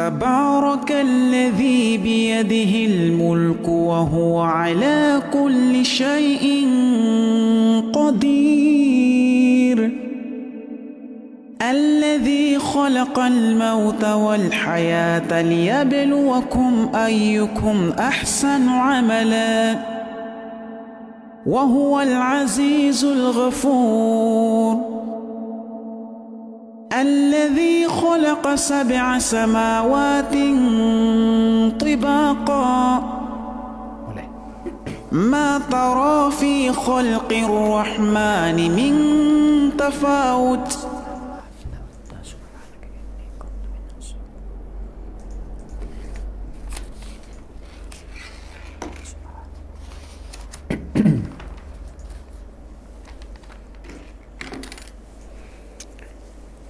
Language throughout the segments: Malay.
تبارك الذي بيده الملك وهو على كل شيء قدير الذي خلق الموت والحياة ليبلوكم أيكم أحسن عملا وهو العزيز الغفور الذي خلق 7 سماوات طباقا ما ترى في خلق الرحمن من تفاوت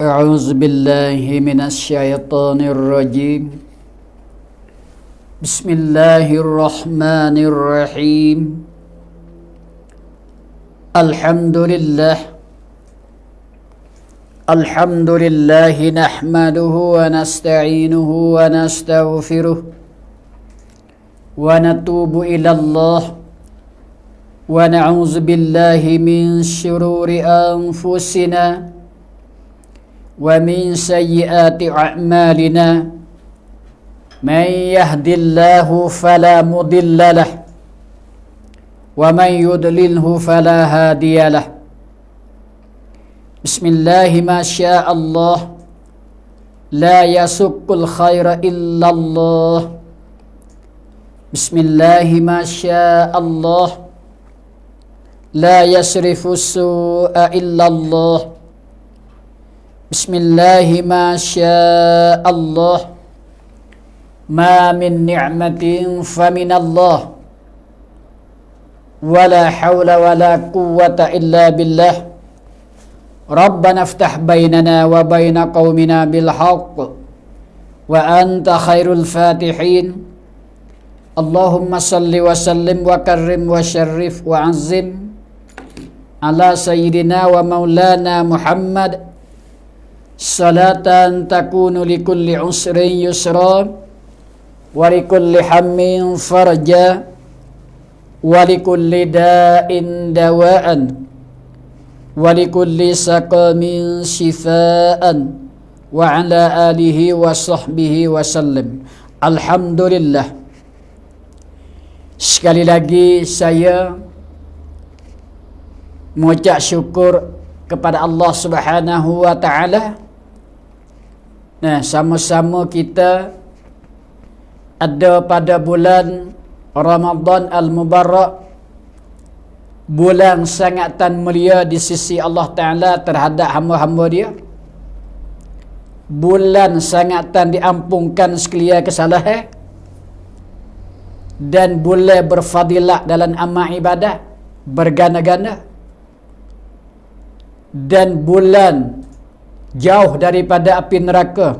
أعوذ بالله من الشيطان الرجيم بسم الله الرحمن الرحيم الحمد لله نحمده ونستعينه ونستغفره ونتوب إلى الله ونعوذ بالله من شرور أنفسنا ومن سيئات أعمالنا من يهد الله فلا مضل له ومن يضلله فلا هادي له بسم الله ما شاء الله لا يسوق الخير إلا الله بسم الله ما شاء الله لا يصرف السوء إلا الله بسم الله ما شاء الله ما من نعمة فمن الله ولا حول ولا قوة إلا بالله ربنا افتح بيننا وبين قومنا بالحق وأنت خير الفاتحين اللهم صل وسلم وكرم وشرف وعظم على سيدنا ومولانا محمد صلاة تكون لكل عسر يسرا ولكل هم فرجا ولكل داء دواء ولكل سقم شفاء وعلى آله وصحبه وسلم. Alhamdulillah. Sekali lagi saya mengucap syukur kepada Allah Subhanahu wa taala. Nah, sama-sama kita ada pada bulan Ramadan Al-Mubarak, bulan sangat tan mulia di sisi Allah Ta'ala terhadap hamba-hamba dia, bulan sangat tan diampunkan sekalian kesalahan, dan bulan berfadilat dalam amal ibadah berganda-ganda, dan bulan jauh daripada api neraka,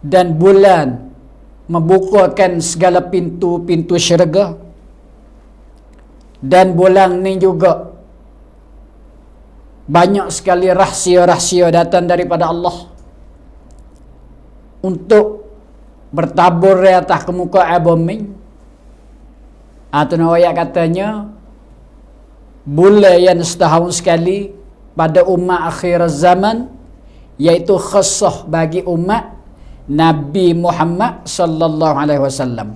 dan bulan membukakan segala pintu-pintu syurga, dan bulan ni juga banyak sekali rahsia-rahsia datang daripada Allah untuk bertabur di atas kemuka bumi. Atau ayat katanya bulan yang setahun sekali pada umat akhir zaman, iaitu khusus bagi umat Nabi Muhammad sallallahu alaihi wasallam.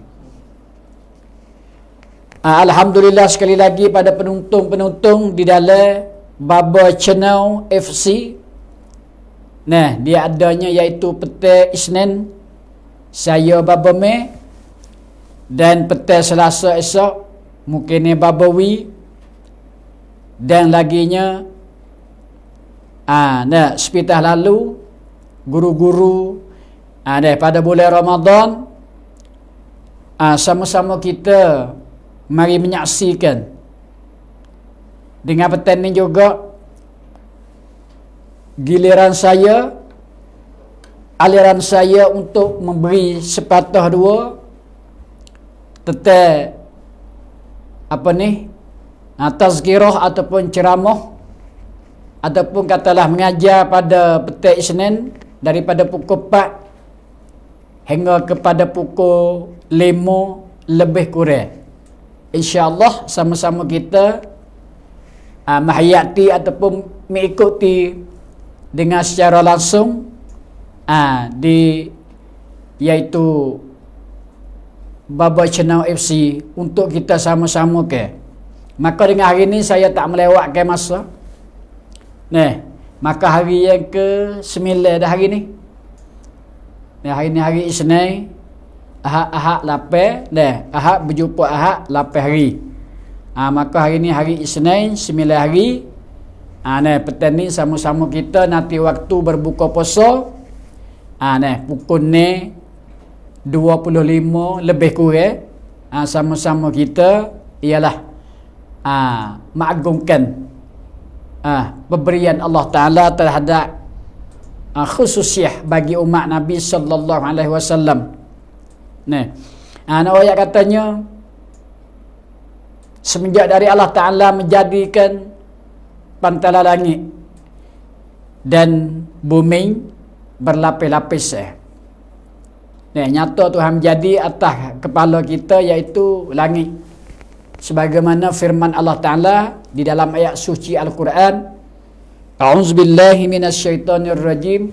Alhamdulillah sekali lagi pada penonton-penonton di dalam Baba Channel FC. Nah, dia adanya iaitu petang Isnin saya Baba Me, dan petang Selasa esok mungkin ni Baba Wi, dan laginya nah sepitah lalu guru-guru pada bulan Ramadan sama-sama kita mari menyaksikan. Dengan petang ni juga giliran saya, aliran saya untuk memberi sepatah dua tentang tazkirah ataupun ceramah ataupun katalah mengajar pada petang Isnin daripada pukul 4 hingga kepada pukul 5 lebih kurang. InsyaAllah sama-sama kita menghayati ataupun mengikuti dengan secara langsung iaitu Baba Channel FC untuk kita sama-sama ke. Maka dengan hari ini saya tak melewatkan masa. Maka hari yang ke-9 dah hari ni. Hari ni hari Isnin, Ahad 8, Ahad berjumpa Ahad 8 hari. Maka hari ni hari Isnin 9 hari. Petang ni sama-sama kita nanti waktu berbuka puasa. Pukul ni 25 lebih kurang. Sama-sama kita ialah mengagungkan pemberian Allah Ta'ala terhadap khususiah bagi umat Nabi sallallahu alaihi wasallam. Ayat katanya semenjak dari Allah Ta'ala menjadikan pantala langit dan bumi berlapis-lapis. Nyata Tuhan menjadi atas kepala kita iaitu langit. Sebagaimana firman Allah Ta'ala di dalam ayat suci Al-Quran. A'udzubillahi minasyaitonirrajim.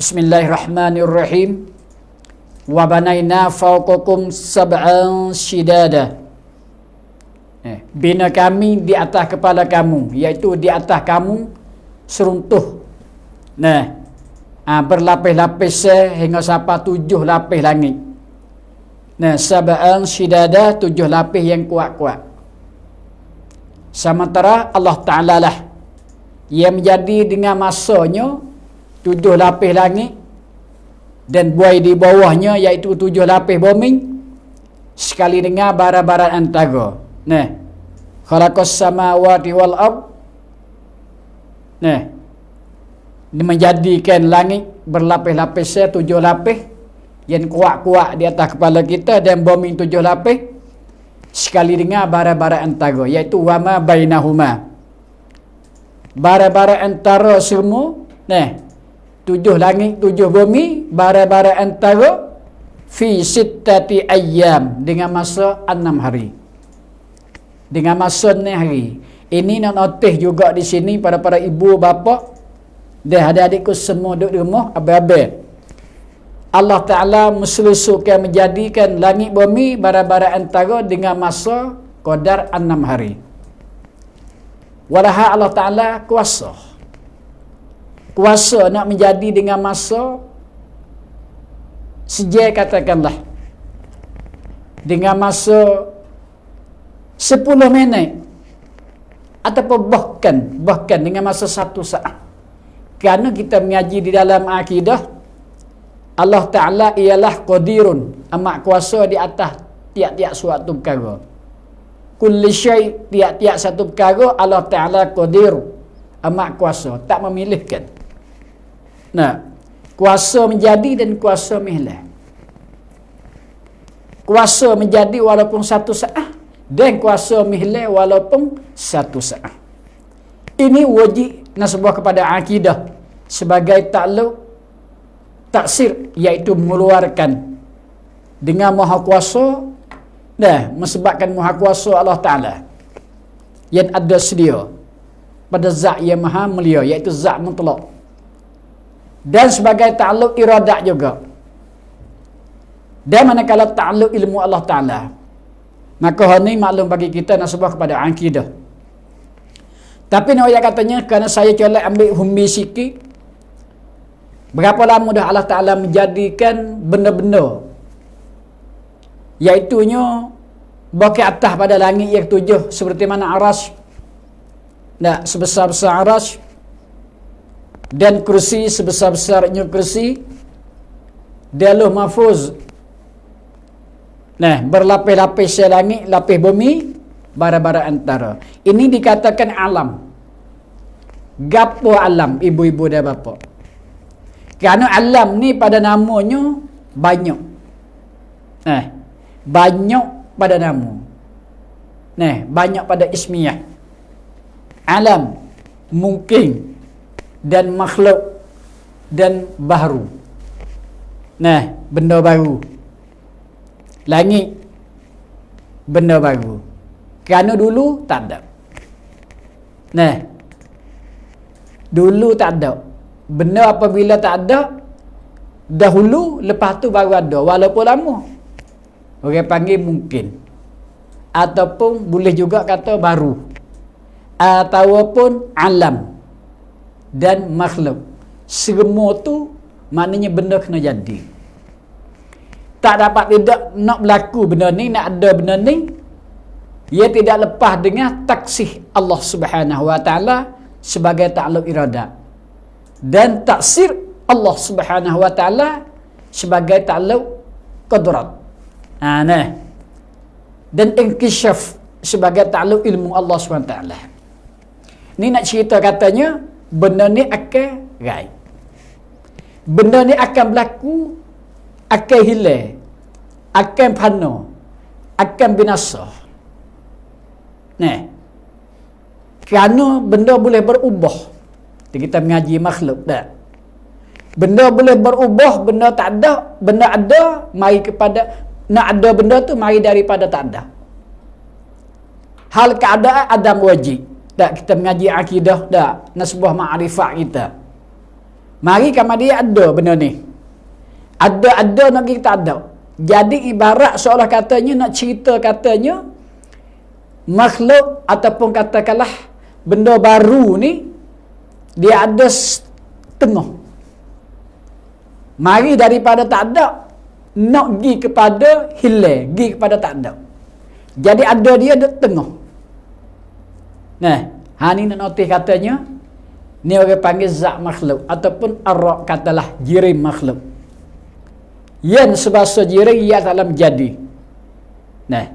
Bismillahirrahmanirrahim. Wa banaina fawqakum sab'an shidada. Bina kami di atas kepala kamu, iaitu di atas kamu seruntuh. Berlapis-lapis hingga sampai 7 lapis langit. Sab'an shidada, 7 lapis yang kuat-kuat. Sementara Allah Ta'ala lah yang menjadi dengan masanya 7 lapis langit dan buai di bawahnya iaitu 7 lapis bumi sekali dengan bara-bara antara. Khalaqas samawati wal ard. Dia menjadikan langit berlapis-lapis 7 lapis yang kuat-kuat di atas kepala kita dan bumi 7 lapis sekali dengan bara-bara antara iaitu wama bainahuma. Bara-bara antara semua 7 langit 7 bumi, bara-bara antara fi sittati ayyam dengan masa 6 hari. Dengan masa 6 hari. Ini nak notis juga di sini para ibu bapa dan adik-adikku semua duduk di rumah abang-abang. Allah Ta'ala menselusukan menjadikan langit bumi bara-bara antara dengan masa qadar 6 hari. Walaha Allah Ta'ala kuasa. Kuasa nak menjadi dengan masa sejak katakanlah dengan masa 10 minit ataupun bahkan dengan masa 1 saat. Kerana kita mengaji di dalam akidah Allah Ta'ala ialah qadirun, amat kuasa di atas tiap-tiap suatu perkara. Kulli syai', tiap-tiap satu perkara Allah Ta'ala qadir, amat kuasa, tak memilihkan. Kuasa menjadi dan kuasa mihlah. Kuasa menjadi walaupun 1 saat dan kuasa mihlah walaupun 1 saat. Ini wajib nasbah kepada akidah sebagai taksir iaitu mengeluarkan dengan maha kuasa mesebabkan maha kuasa Allah Ta'ala yang ada sedia pada zat yang maha mulia iaitu zat mutlak dan sebagai ta'alluq iradat juga. Dan manakala ta'alluq ilmu Allah Ta'ala, maka hal ini maklum bagi kita nasbah kepada akidah. Tapi nak katanya kerana saya colek ambil humbi sikit, berapa lama dah Allah Ta'ala menjadikan benda-benda iaitunya baki atas pada langit yang 7 seperti mana aras sebesar-besar aras dan kursi sebesar-besarnya kursi dan Lauh Mahfuz berlapis-lapis langit, lapis bumi, bara-bara antara. Ini dikatakan alam. Gapo alam ibu-ibu dan bapa? Kerana alam ni pada namanya banyak. Banyak pada nama. Banyak pada ismiyah. Alam mungkin dan makhluk dan baharu. Nah, benda baru. Langit benda baru. Kerana dulu tak ada. Nah, dulu tak ada. Benda apabila tak ada, dahulu, lepas tu baru ada. Walaupun lama. Orang panggil mungkin. Ataupun boleh juga kata baru. Ataupun alam dan makhluk. Semua tu maknanya benda kena jadi. Tak dapat tidak nak berlaku benda ni, nak ada benda ni, ia tidak lepas dengan taksih Allah Subhanahu Wa Taala sebagai ta'alluq iradat, dan taksir Allah Subhanahu Wa Taala sebagai ta'alluq qudrat. Nah. Dan inkishaf sebagai ta'alluq ilmu Allah Subhanahu Wa Taala. Ni nak cerita katanya benda ni akan gaib. Benda ni akan berlaku, akan hilang, akan fana, akan binasa. Nah, kerana benda boleh berubah. Kita mengaji makhluk tak? Benda boleh berubah, benda tak ada, benda ada, mari kepada nak ada benda tu mari daripada tak ada. Hal keadaan adam wajib. Tak, kita mengaji akidah tak? Nasbah ma'rifat kita. Mari kama dia ada benda ni. Ada nak kita ada. Jadi ibarat seolah katanya nak cerita katanya makhluk ataupun katakanlah benda baru ni dia ada setengah. Mari daripada tak ada nak pergi kepada hilang, pergi kepada tak ada. Jadi ada dia ada tengah. Nah, ni nak notis katanya ni orang panggil zat makhluk ataupun arwah katalah jirim makhluk. Yang sebahasa jirim ia dalam jadi. Nah,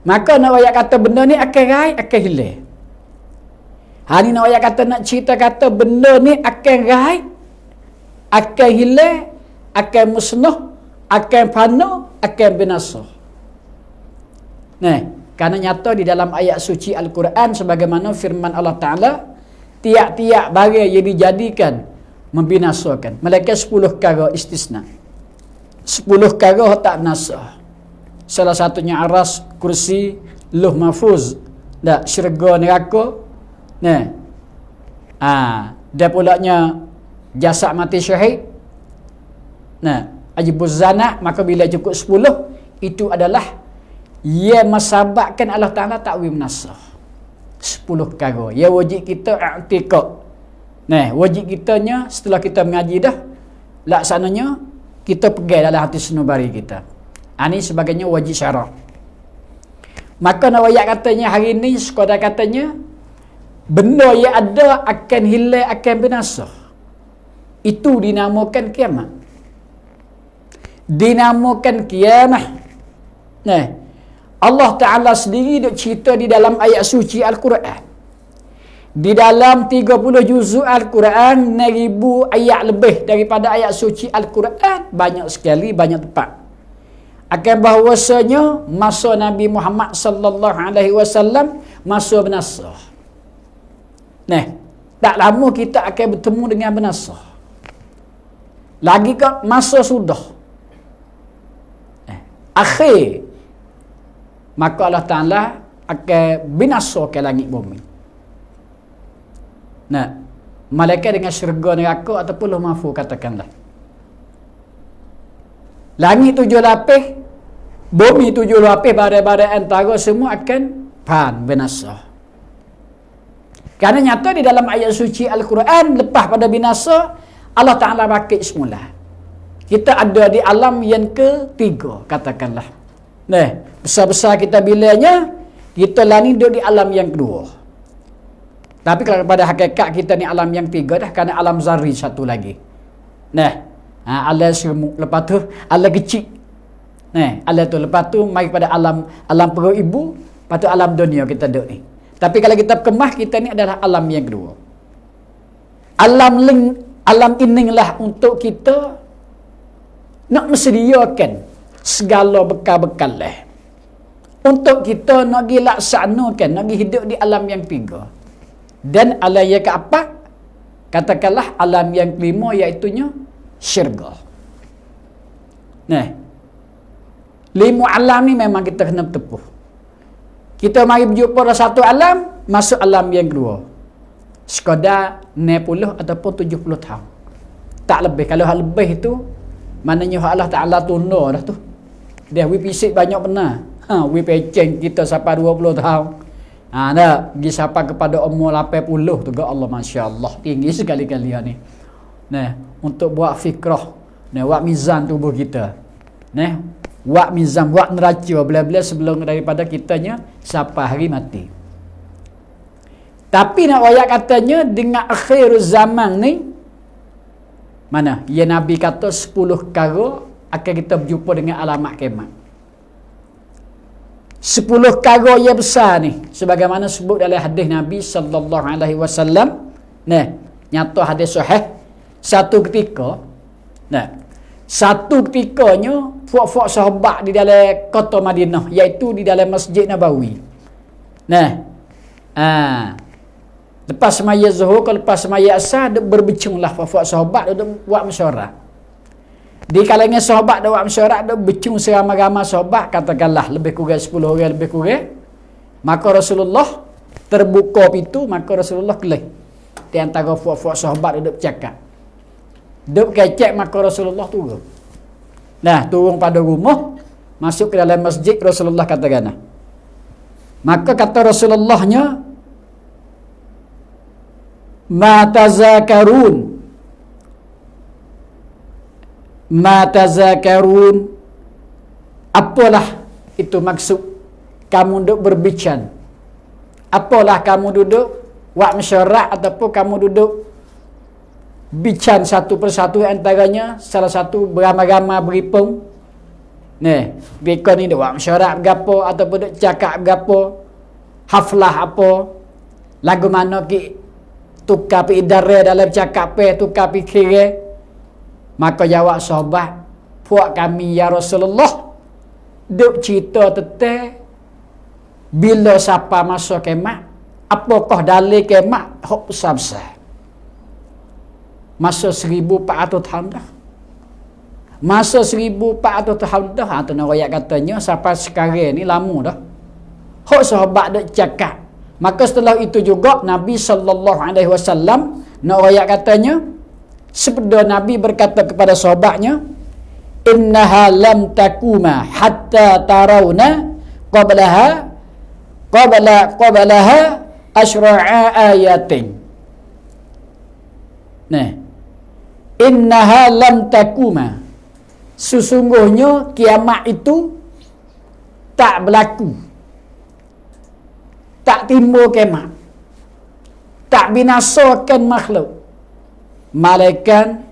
maka nak ayat kata benda ni akan gaib, akan hilang. Ni nak ayat kata nak cerita kata benda ni akan gaib, akan hilang, akan musnah, akan fana, akan binasa. Nah, kerana nyata di dalam ayat suci Al-Quran sebagaimana firman Allah Ta'ala, tiap-tiap barang yang dijadikan membinasakan. Melainkan 10 perkara istisna. 10 perkara tak binasa. Salah satunya aras, kursi, luh mahfuz, dak syurga neraka. Nah. Dia pulaknya jasad mati syahid. Nah, ajibuz zana, maka bila cukup 10 itu adalah ia masabakkan Allah Ta'ala ta'wil menasah. 10 perkara. Ya wajib kita i'tiqad. Nah, wajib kitanya setelah kita mengaji dah, laksananya kita pegang dalam hati senubari kita. Ini sebagainya wajib syarak. Maka nawayat katanya hari ini sekadar katanya benda yang ada akan hilang, akan binasa. Itu dinamakan kiamat. Dinamakan kiamat. Nah, Allah Ta'ala sendiri duk cerita di dalam ayat suci Al-Quran. Di dalam 30 juzuk Al-Quran, 1000 ayat lebih daripada ayat suci Al-Quran, banyak sekali, banyak tempat. Akan bahawasanya masa Nabi Muhammad sallallahu alaihi wasallam masa binasa. Nah, tak lama kita akan bertemu dengan binasa. Lagi ke masa sudah. Akhir maka Allah Ta'ala akan binasakan langit bumi. Nah, malaikat dengan syurga neraka ataupun luh mahfuz katakanlah. Langit 7 lapis, bumi 7 lapis, badai-badai antara semua akan binasa. Kerana nyata di dalam ayat suci Al-Quran lepas pada binasa Allah Ta'ala bakit semula. Kita ada di alam yang ketiga katakanlah. Nah, besar-besar kita bilanya kita lah ni duduk di alam yang kedua. Tapi kalau pada hakikat kita ni alam yang tiga dah, kerana alam zarri satu lagi. Nah, alam serumuk, lepas tu alam kecil. Nah, alam tu lepas tu mari pada alam perut ibu, lepas tu alam dunia kita duduk ni. Tapi kalau kita kemah, kita ni adalah alam yang kedua. Alam inilah untuk kita nak mesediakan segala bekal-bekal lah. Untuk kita nak pergi laksanakan, nak pergi hidup di alam yang tiga. Dan alam yang keempat, katakanlah alam yang kelima iaitunya syurga. Nah, 5 alam ni memang kita kena bertepuh. Kita mari berjumpa pada satu alam, masuk alam yang kedua. Sekadar 60 ataupun 70 tahun. Tak lebih. Kalau hal lebih itu, maknanya Allah Ta'ala tunda dah tu. Dia pisik banyak benar. Peceng kita sampai 20 tahun. Dah pergi sampai kepada umur 80 tu ke Allah, Masya Allah. Tinggi sekali-kali ni. Nah, untuk buat fikrah. Nah, buat mizan tubuh kita. Nah, buat mizan, buat neraca bila-bila sebelum daripada kitanya sampai hari mati. Tapi nak ayat katanya dengan akhir zaman ni, mana? Ya Nabi kata 10 perkara akan kita berjumpa dengan alamat kiamat. 10 perkara yang besar ni sebagaimana sebut dalam hadis Nabi sallallahu alaihi wasallam. Nah, nyata hadis sahih. Satu ketikanya puak-puak sahabat di dalam kota Madinah, iaitu di dalam Masjid Nabawi. Nah, lepas semaya zuhur ke lepas semaya asar, berbecunglah puak-puak sahabat duduk buat mesyuarat. Di kalangan sahabat dah buat mesyuarat, dah becung seramai-ramai sahabat, katakanlah lebih kurang 10 orang lebih kurang. Maka Rasulullah terbuka pintu, maka Rasulullah kelih di antara puak-puak sahabat duduk bercakap. Duk kecek, maka Rasulullah turun. Nah, turun pada rumah, masuk ke dalam masjid, Rasulullah katakan. Maka kata Rasulullahnya, ma tazakarun, apalah itu maksud kamu duduk berbicara, apalah kamu duduk buat mesyuarat ataupun kamu duduk bicara satu persatu, antaranya salah satu beramai-ramai beripung. Ni, mereka ni duk buat mesyuarat berapa ataupun duk cakap berapa, haflah apa, lagu mana ki tukar pi idara dalam cakap pe, tukar pi kira. Maka jawab sahabat, puak kami ya Rasulullah duk cerita tentang bila siapa masa kiamat, apakah dalil kiamat hok besar-besar. Masa 1400 tahun dah. Masa 1400 tahun dah. Tu nak ayat katanya sampai sekarang ni lama dah. Hok sahabat dak cakap. Maka setelah itu juga Nabi sallallahu alaihi wasallam nak ayat katanya, sebeda Nabi berkata kepada sahabatnya, innaha lam takuma hatta tarawna qablaha asyra'a ayatin. Nah, innaha lam takuma, sesungguhnya kiamat itu tak berlaku, tak timbul kiamat, tak binasakan makhluk, malaikat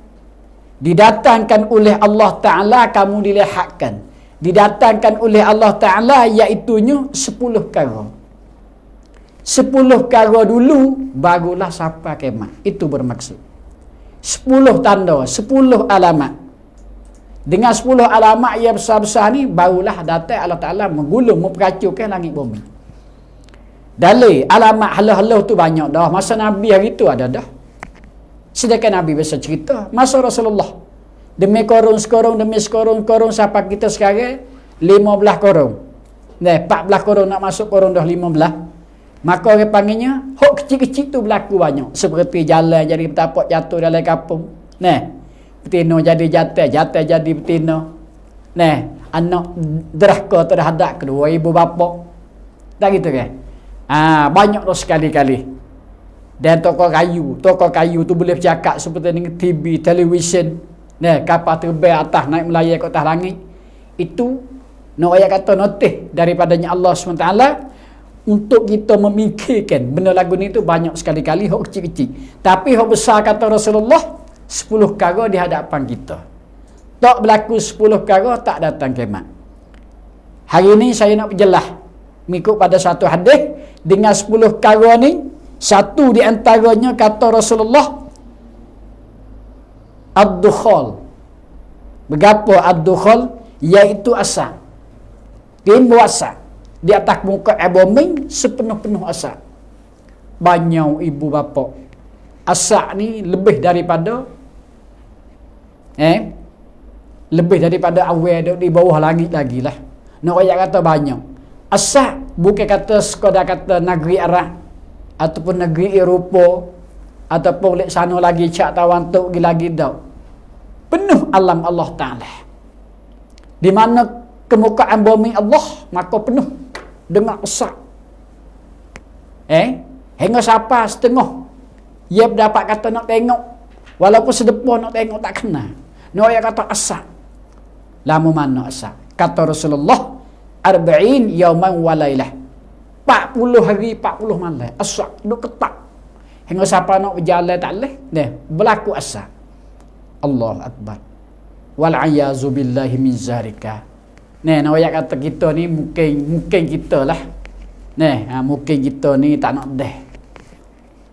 didatangkan oleh Allah Ta'ala, kamu dilihatkan, didatangkan oleh Allah Ta'ala, iaitunya 10 perkara. 10 perkara dulu barulah sampai kiamat. Itu bermaksud 10 tanda, 10 alamat. Dengan 10 alamat yang besar-besar ni, barulah datang Allah Ta'ala menggulung, memperkacaukan langit bumi. Dalil alamat halau-halau tu banyak dah. Masa Nabi hari tu ada dah. Sedangkan Nabi biasa cerita masa Rasulullah. Demi korong sekorong, demi sekorong sampai kita sekarang 15 korong. 14 korong nak masuk korong dah 15. Maka orang panggilnya, hok kecil-kecil tu berlaku banyak. Seperti jalan jadi bertapak jatuh dalam kampung. Betina jadi jatuh jadi betina. Anak derhaka terhadap kedua ibu bapa. Tak gitu kan? Banyak tu sekali-kali. Dan tokoh kayu tu boleh bercakap seperti dengan TV, televisyen. Kapal terbang atas, naik melayang ke atas langit. Itu, nak ayat kata notih daripadanya Allah SWT, untuk kita memikirkan benda lagu ni tu banyak sekali-kali hok kecil-kecil. Tapi hok besar kata Rasulullah 10 perkara di hadapan kita. Tak berlaku 10 perkara tak datang kiamat. Hari ni saya nak berjelas mengikut pada satu hadis dengan 10 perkara ni, satu di antaranya kata Rasulullah ad-dukhal. Berapa ad-dukhal? Iaitu asap. Timbul asap di atas muka bumi sepenuh-penuh asap. Banyak ibu bapa. Asap ni lebih daripada lebih daripada awal duk di bawah langit lagi lah. Nak ayat kata banyak. Asa bukan kata sekadar kata negeri Arab ataupun negeri Eropah ataupun lek sana lagi cak tawan tok lagi dak. Penuh alam Allah Taala. Di mana kemukaan bumi Allah maka penuh dengan asa. Hingga siapa setengah ia dapat kata nak tengok walaupun sedepa nak tengok tak kena. Nak ayat kata asa. Lama mana asa? Kata Rasulullah 40 yauman wa lailah. 40 hari 40 malam. Asa duk ketak. Hingga siapa nak berjalan tak leh. Berlaku asa. Allah Akbar. Wal ayazu billahi min zalika. Nak ayat kata kita ni mungkin kita lah. Mungkin kita ni tak nak deh.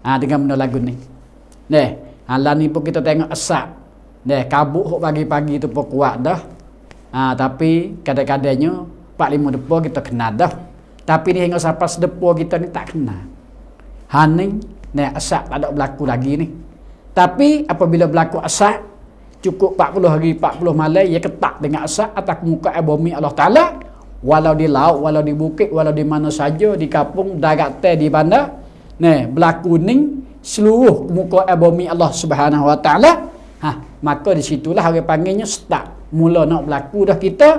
Dengan benda lagu ni. Lah ni pun kita tengok asap. Kabut pagi-pagi tu pun kuat dah. Tapi kadang-kadangnya 4-5 depa kita kena dah. Tapi ni hingga sampai sedepa kita ni tak kena. Haning asap tak ada berlaku lagi ni. Tapi apabila berlaku asap cukup 40 hari 40 malam ia ketak dengan asap atas muka bumi Allah Taala, walau di laut, walau di bukit, walau di mana saja, di kampung, darat di bandar. Berlaku ni seluruh muka bumi Allah Subhanahu Wa Taala. Maka di situlah orang panggilnya start. Mula nak berlaku dah kita,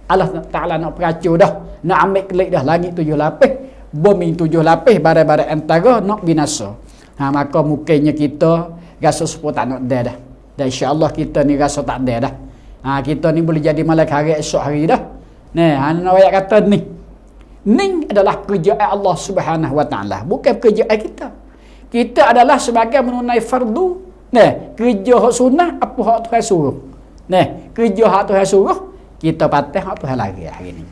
Allah Ta'ala nak peracur dah, nak ambil kelik dah langit 7 lapis, bumi 7 lapis, barang-barang antara nak binasa. Maka mungkinnya kita rasa supaya tak nak dah. Dan insya-Allah kita ni rasa tak ada dah. Kita ni boleh jadi malaikat hari esok hari dah. Nak ayat kata ni adalah kerjaan Allah Subhanahu Wa Ta'ala, bukan kerjaan kita. Kita adalah sebagai menunai fardu. Kerja hak sunnah apa hak Tuhan suruh. Kerja hak Tuhan suruh, kita patah hak Tuhan lari hari ni.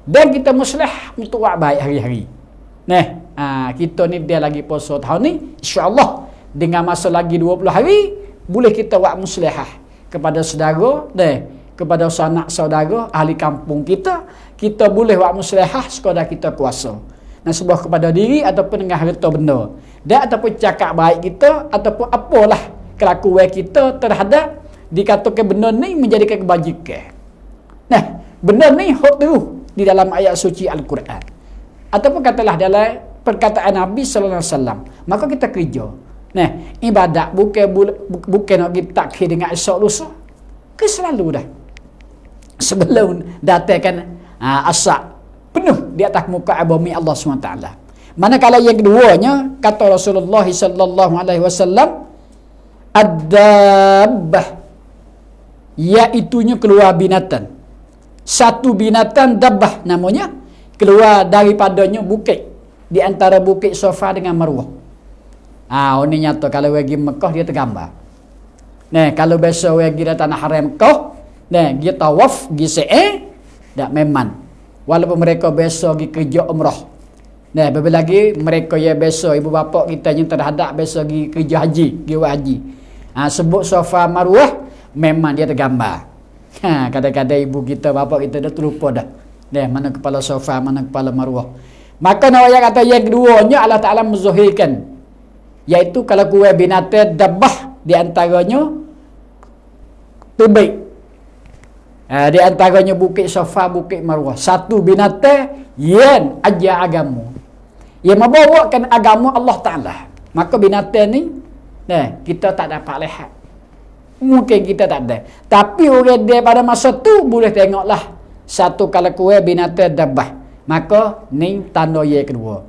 Dan kita muslah untuk buat baik hari-hari. Kita ni dia lagi puasa tahun ni, insya-Allah dengan masa lagi 20 hari boleh kita buat muslihah kepada saudara, kepada sanak saudara, ahli kampung kita boleh buat muslihah sekadar kita kuasa. Sebuah kepada diri ataupun dengan harta benda. Dan ataupun cakap baik kita ataupun apalah kelakuan kita terhadap dikatakan benda ni menjadikan kebajikan. Benda ni hak terus di dalam ayat suci Al-Quran. Ataupun katalah dalam perkataan Nabi sallallahu alaihi wasallam. Maka kita kerja. Ibadat bukan nak kita takhir dengan esok lusa. Ke selalu dah. Sebelum datangkan asap penuh di atas muka bumi Allah SWT. Manakala yang keduanya kata Rasulullah sallallahu alaihi wasallam ad-dabbah, iaitunya keluar binatang. Satu binatang dabbah namanya keluar daripadanya bukit, di antara bukit Safa dengan Marwah. Ini nyata kalau pergi Mekah dia tergambar. Kalau biasa pergi di tanah haram Mekah, dia tawaf, pergi sa'i, tak memang. Walaupun mereka biasa pergi kerja umrah. Lebih lagi mereka yang biasa ibu bapa kita yang terhadap biasa pergi kerja haji, pergi buat haji. Sebut Safa Marwah memang dia tergambar. Kadang-kadang ibu kita, bapa kita dah terlupa dah. Mana kepala Safa, mana kepala Marwah. Maka nak ayat kata yang keduanya Allah Ta'ala menzahirkan, iaitu kalau kuat binatang dabbah di antaranya tubik. Di antaranya bukit Safa, bukit Marwah. Satu binatang yang ajar agama, yang membawakan agama Allah Ta'ala. Maka binatang ni kita tak dapat lihat. Mungkin kita tak ada. Tapi orang dia pada masa tu boleh tengoklah satu kalau kuat binatang dabbah. Maka ni tanda yang kedua.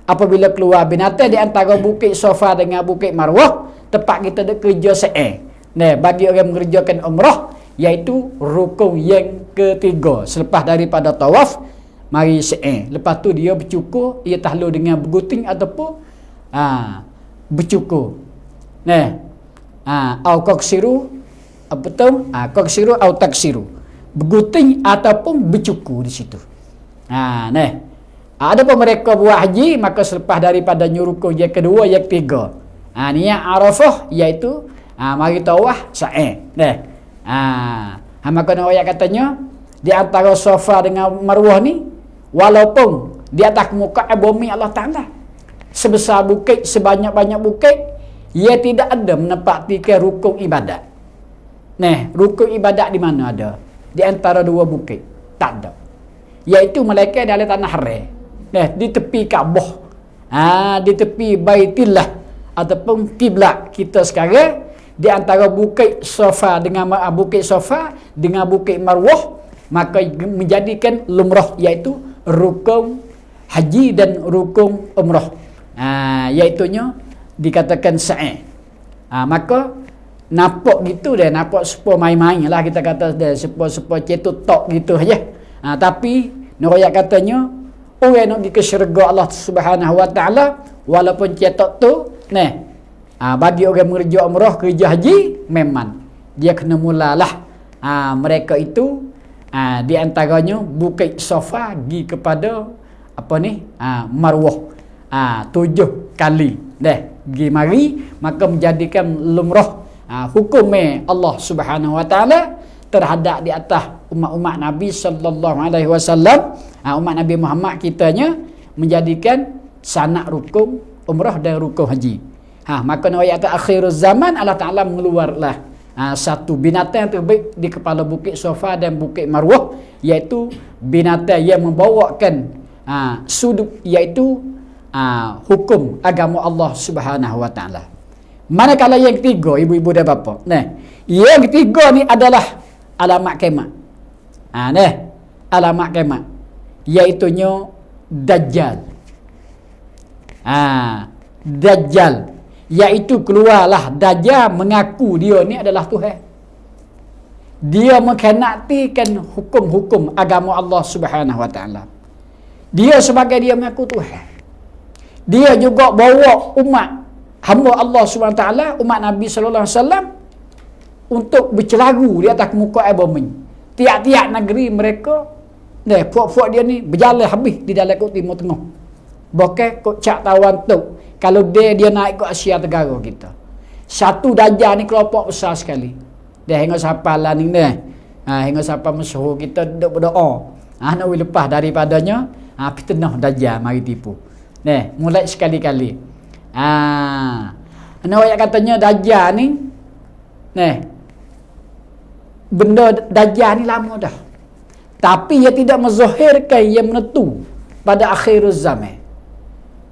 Apabila keluar binatang di antara bukit Safa dengan bukit Marwah, tempat kita ada kerja sa'i. Bagi orang mengerjakan umrah, iaitu rukun yang ketiga selepas daripada tawaf, mari sa'i. Lepas tu dia bercukur, ia tahlul dengan berguting ataupun bercukur. Au qaksiru, apa tu? Qaksiru au taksiru. Berguting ataupun bercukur di situ. Ada pun mereka buat haji, maka selepas daripada rukun yang kedua, yang ketiga, niat Arafah, iaitu mari tawaf sa'i. Maka ayat katanya di antara Safa dengan Marwah ni, walaupun di atas muka bumi Allah Ta'ala sebesar bukit, sebanyak-banyak bukit, ia tidak ada menepati ke rukun ibadat. rukun ibadat di mana ada? Di antara dua bukit. Tak ada. Iaitu malaikat dalam tanah haram. Di tepi Kaabah. Di tepi Baitillah ataupun kiblat kita sekarang, di antara bukit Safa dengan bukit Safa dengan bukit Marwah, maka menjadikan lumrah, iaitu rukun haji dan rukun umrah. Iaitunya dikatakan sa'i. Maka nampak gitu dah, nampak sepo main-main lah kita kata dah, sepo cetuk tok gitu aja. Tapi nurayat katanya orang nak pergi ke syurga Allah Subhanahu wa taala walaupun cetok tu bagi orang mengerja umrah, kerja haji, memang dia kena mulalah mereka itu di antaranya bukit Safa pergi kepada Marwah 7 kali pergi mari, maka menjadikan lumrah hukum Allah Subhanahu wa taala terhadap di atas umat-umat Nabi sallallahu alaihi wasallam, umat Nabi Muhammad kitanya, menjadikan sanak rukun umrah dan rukun haji. Maka ayat akhir zaman Allah Taala mengeluarlah satu binatang yang terbaik di kepala bukit Safa dan bukit Marwah, iaitu binatang yang membawakan sudut, iaitu hukum agama Allah Subhanahu wa taala. Manakala yang ketiga, ibu-ibu dan bapa, yang ketiga ni adalah alamat kiamat. Alamat kiamat, iaitunya Dajjal. Dajjal, iaitu keluarlah Dajjal mengaku dia ni adalah Tuhan. Dia mengkhianatikan hukum-hukum agama Allah Subhanahu wa taala. Dia sebagai dia mengaku Tuhan, dia juga bawa umat hamba Allah Subhanahu wa taala, umat Nabi sallallahu alaihi wasallam, untuk bercelaru di atas muka air bumi. Tiap-tiap negeri mereka, puak-puak dia ni berjalan habis di dalam kut Timur Tengah. Bukan kut cak tawan tu. Kalau dia naik ke Asia Tenggara kita. Satu Dajjal ni kelompok besar sekali. Dia hingga siapa lah ni hingga siapa masyhur kita duduk berdoa. Nak lepas daripadanya, fitnah Dajjal mari tipu. Mulai sekali-kali. Ayat katanya Dajjal ni, benda Dajjal ni lama dah, tapi ia tidak menzahirkan yang menentu pada akhir zaman.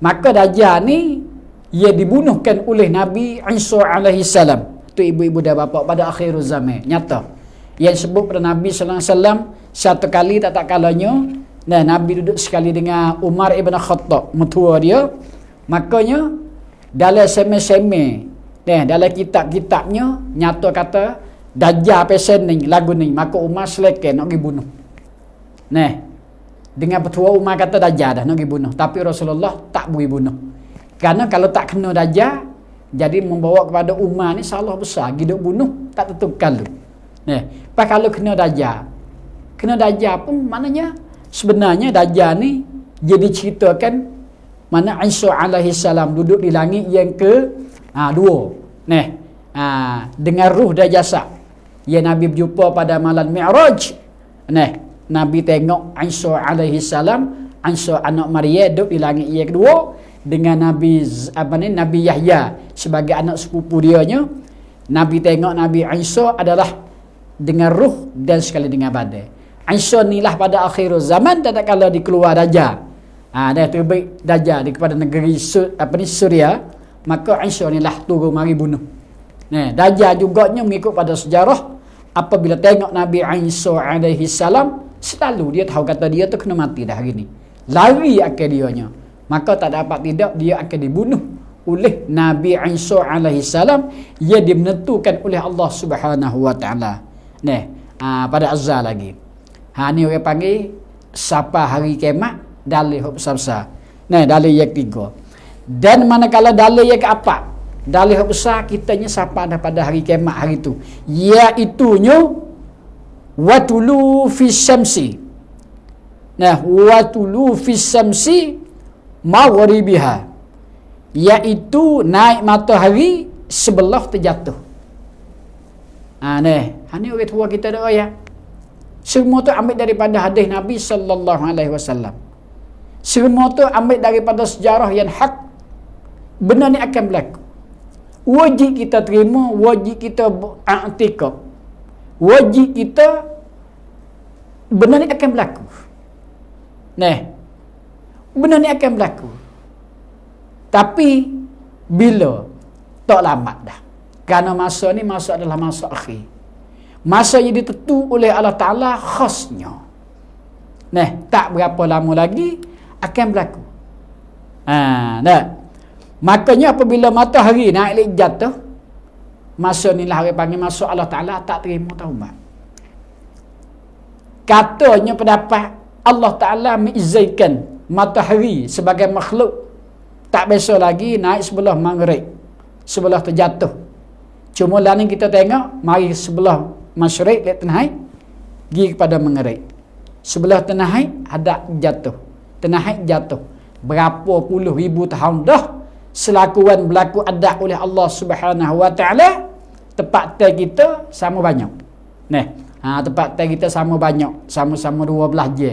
Maka Dajjal ni ia dibunuhkan oleh Nabi Isa alaihi salam. Tu ibu-ibu dan bapa, pada akhir zaman nyata. Yang sebut pada Nabi sallallahu alaihi wasallam satu kali tak kalanya, Nabi duduk sekali dengan Umar ibn Khattab, mertua dia. Makanya dalam seme-seme, dalam kitab-kitabnya nyata kata Dajjal pesen ni lagu ni, maka Umar selekan nak pergi bunuh. Dengan petua Umar kata Dajjal dah nak pergi bunuh, tapi Rasulullah tak boleh bunuh. Kerana kalau tak kena Dajjal, jadi membawa kepada Umar ni salah besar, hidup bunuh tak tentukan lu. Pas kalau kena Dajjal pun maknanya sebenarnya Dajjal ni jadi ceritakan mana Isa alaihi salam duduk di langit yang ke dua. Dengan ruh dan jasad. Ya, Nabi berjumpa pada malam Mi'raj. Nabi tengok Isa alaihi salam, Isa anak Maryam duduk di langit yang kedua dengan Nabi Nabi Yahya sebagai anak sepupu dianya. Nabi tengok Nabi Isa adalah dengan ruh dan sekali dengan badan. Isa inilah pada akhir zaman tak kala dikeluar Dajjal. Dia terbaik Dajjal di kepada negeri Suria, maka Isa inilah turun mari bunuh. Dajjal juganya mengikut pada sejarah, apabila tengok Nabi Isa alaihi salam, selalu dia tahu kata dia tu kena mati dah hari ni. Lari akan dianya. Maka tak dapat tidak dia akan dibunuh oleh Nabi Isa alaihi salam yang dimenentukan oleh Allah Subhanahu wa taala. Pada azal lagi. Ni orang panggil siapa hari kiamat, dalil hak besar-besar. Dalil yang ketiga. Dan manakala dalil yang keempat, dalil hak besar kitanya siapa pada hari kiamat hari itu, iaitunya watulu fis syamsi. Watulu fis syamsi maghribiha, iaitu naik matahari sebelah terjatuh. Ni orang tua kita dah ayat. Semua tu ambil daripada hadis Nabi sallallahu alaihi wasallam. Semua tu ambil daripada sejarah yang hak. Benda ni akan berlaku. Wajib kita terima, wajib kita i'tikad. wajib kita benda ni akan berlaku. Benda ni akan berlaku. Tapi bila tak lambat dah. Kerana masa ni masa adalah masa akhir. Masa yang ditentu oleh Allah Ta'ala khasnya. Tak berapa lama lagi akan berlaku. Makanya apabila matahari naik jatuh, masa ni lah orang panggil masa Allah Ta'ala tak terima taubat. Katanya pendapat Allah Ta'ala mengizinkan matahari sebagai makhluk tak biasa lagi naik sebelah maghrib, sebelah terjatuh. Cuma lah ni kita tengok, mari sebelah masyriq lihat naik, pergi kepada maghrib. Sebelah tenahai ada jatuh. Tenahai jatuh. Berapa puluh ribu tahun dah selakuan berlaku adat oleh Allah Subhanahu Wa Taala, tempat teh kita sama banyak. Tempat teh kita sama banyak, sama-sama 12 je.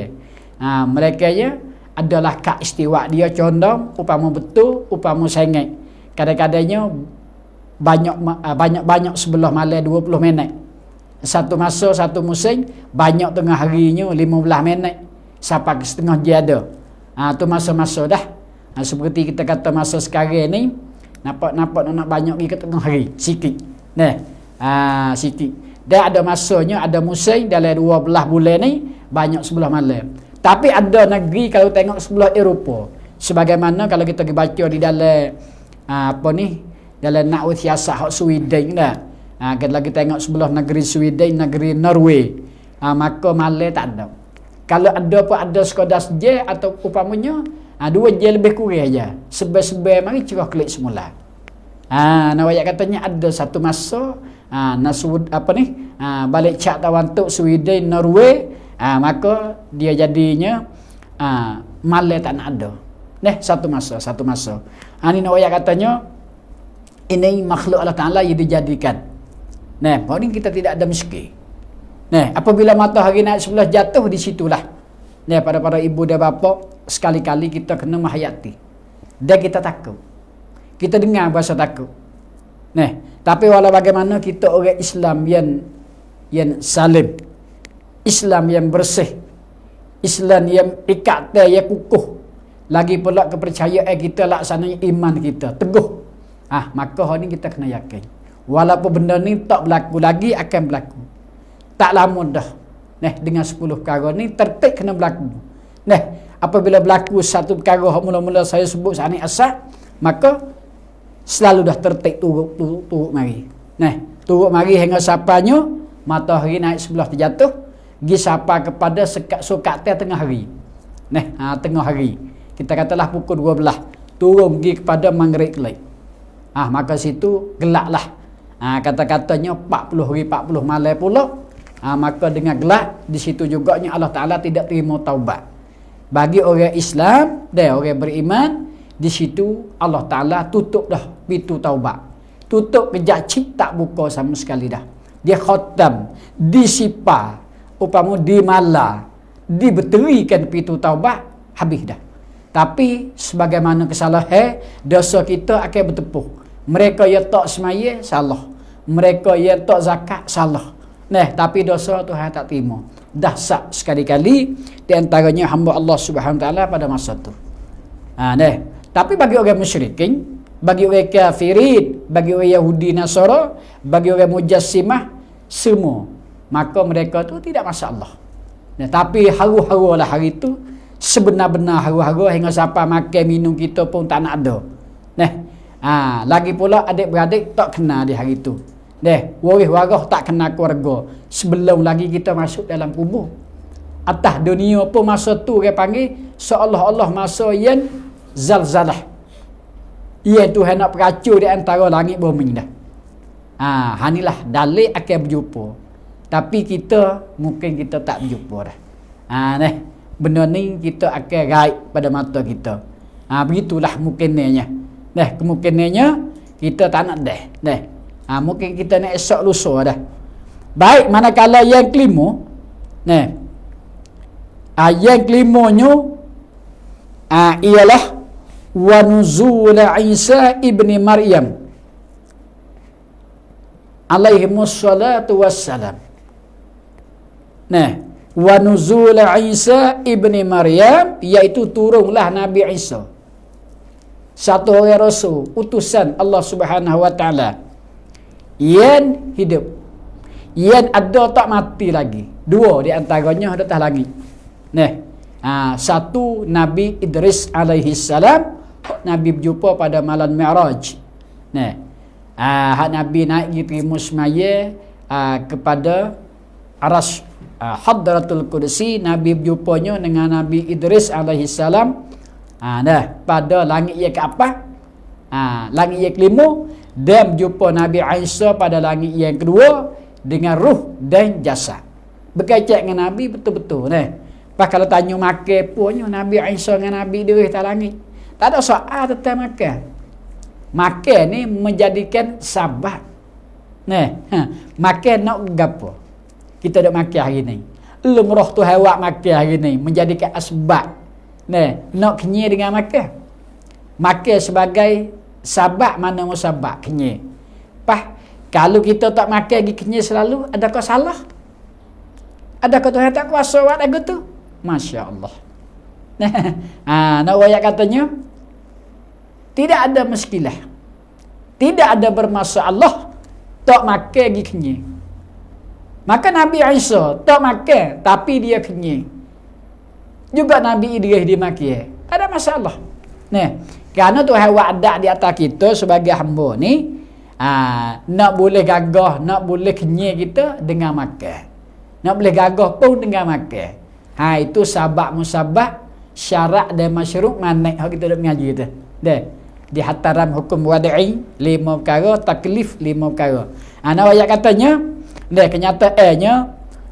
Mereka ya adalah kak istiwa dia condong upama betul, upama sengit. Kadang-kadangnya banyak sebelah malam 20 minit. Satu masa, satu musim, banyak tengah harinya 15 minit sampai ke setengah jam ada. Tu masa-masa dah. Seperti kita kata masa sekarang ni, nampak nak banyak pergi ke tengah hari, sikit. Sikit. Dan ada masanya, ada musim dalam 12 bulan ni, banyak sebelah malam. Tapi ada negeri kalau tengok sebelah Eropah, sebagaimana kalau kita baca di dalam dalam Na'ud Siasat hak Sweden dah. Kita lagi tengok sebelah negeri Sweden, negeri Norway. Maka malam tak ada. Kalau ada pun ada sekadar je atau upamanya 2 je lebih kurang aja. Sebab mari cerah klik semula. Nawaya katanya ada satu masa balik cak tawan tuk Sweden, Norway, maka dia jadinya malam tak nak ada. Satu masa. Ni nawaya katanya ini makhluk Allah Ta'ala yang dijadikan. Ini kita tidak ada miskin. Apabila matahari naik sebelah jatuh, di situlah para ibu dan bapa sekali-kali kita kena menghayati. Dan kita takut. Kita dengar bahasa takut. Tapi walau bagaimana kita orang Islam yang salim, Islam yang bersih, Islam yang ikat yang kukuh, lagi pula kepercayaan kita laksananya iman kita teguh. Maka hari ni kita kena yakin. Walaupun benda ni tak berlaku lagi, akan berlaku. Tak lama dah. Dengan 10 perkara ni tertib kena berlaku. Apabila berlaku satu perkara mula-mula saya sebut saat ni asal, maka selalu dah tertib turut mari. Turut mari hingga sapanya matahari naik sebelah terjatuh, pergi sapa kepada sokat tengah hari. Tengah hari. Kita katalah pukul 12, turun pergi kepada maghrib kelai. Maka situ gelaplah. Kata-katanya 40 hari 40 malam pula. Maka dengan gelap di situ juga Allah Ta'ala tidak terima taubat. Bagi orang Islam dan orang beriman, di situ Allah Ta'ala tutup dah pintu taubat. Tutup kejap cik tak buka sama sekali dah. Dia khatam, disipar, upama dimala, dibeterikan pintu taubat, habis dah. Tapi sebagaimana kesalahan, dosa kita akan bertepuh. Mereka yang tak semaya, salah. Mereka yang tak zakat, salah. Tapi dosa Tuhan tak terima. Dahsyat sekali-kali di antaranya hamba Allah Subhanahu Taala pada masa tu. Tapi bagi orang musyrikin, bagi orang kafirin, bagi orang Yahudi Nasara, bagi orang Mujassimah, semua, maka mereka tu tidak masalah. Tapi haru-haru lah hari tu, sebenar-benar haru-haru hingga siapa makan minum kita pun tak nak ada. Lagi pula adik-beradik tak kena di hari tu. Waris-waris tak kena keluarga sebelum lagi kita masuk dalam kubur. Atas dunia pun masa tu dia panggil seolah-olah masa yang zalzalah. Ia Tuhan nak peracur di antara langit bumi dah. Hanilah dalil akan berjumpa. Tapi kita mungkin kita tak berjumpa dah. Benda ni kita akan gaib pada mata kita. Begitulah mungkinnya. Kemungkinannya kita tak nak dah. Mungkin kita nak esok lusa dah. Baik, manakala yang kelima, yang kelimanya ialah wa nuzul Isa ibni Maryam alaihi wassalatu wassalam. Nah, wa nuzul Isa ibni Maryam, iaitu turunlah Nabi Isa. Satu orang rasul, utusan Allah Subhanahu wa taala. Yang hidup. Yang ada tak mati lagi. Dua di antaranya ada atas langit. Nah, satu Nabi Idris alaihi salam, Nabi berjumpa pada malam Mi'raj. Nah, hak Nabi naik terima semaya kepada aras Hadratul Qudsi. Nabi berjumpanya dengan Nabi Idris alaihi salam pada langit yang keempat, langit yang kelima, dan berjumpa Nabi Isa pada langit yang kedua dengan ruh dan jasad. Berkaitan dengan Nabi betul-betul. Pas kalau tanya makan punya Nabi Isa dengan Nabi Idris atas langit, tak ada soal tentang makan. Makan ni menjadikan sahabat. Makan nak gapo? Kita dak makan hari ni. Lumrah tu hawak makan hari ni menjadikan asbab. Nak kenyai dengan makan. Makan sebagai sahabat, mana mau sahabat kenyai. Kalau kita tak makan lagi kenyai selalu, adakah salah? Adakah Tuhan tak kuasa buat lagu tu? Masya Allah. Nak wayak katanya, tidak ada muskilah, tidak ada bermasalah tak makan lagi kenyai. Maka Nabi Isa tak makan tapi dia kenyai. Juga Nabi Idris dia makan. Tak ada masalah. Kerana Tuhan wadak di atas kita sebagai hamba ni, nak boleh gagah, nak boleh kenyai kita dengan makan. Nak boleh gagah pun dengan makan. Itu sabak-musabak, syarat dan masyruq manik hak kita dak mengaji tu. Di hataran hukum wada'i 5 perkara, taklif 5 perkara. Nak ayat katanya, kenyataannya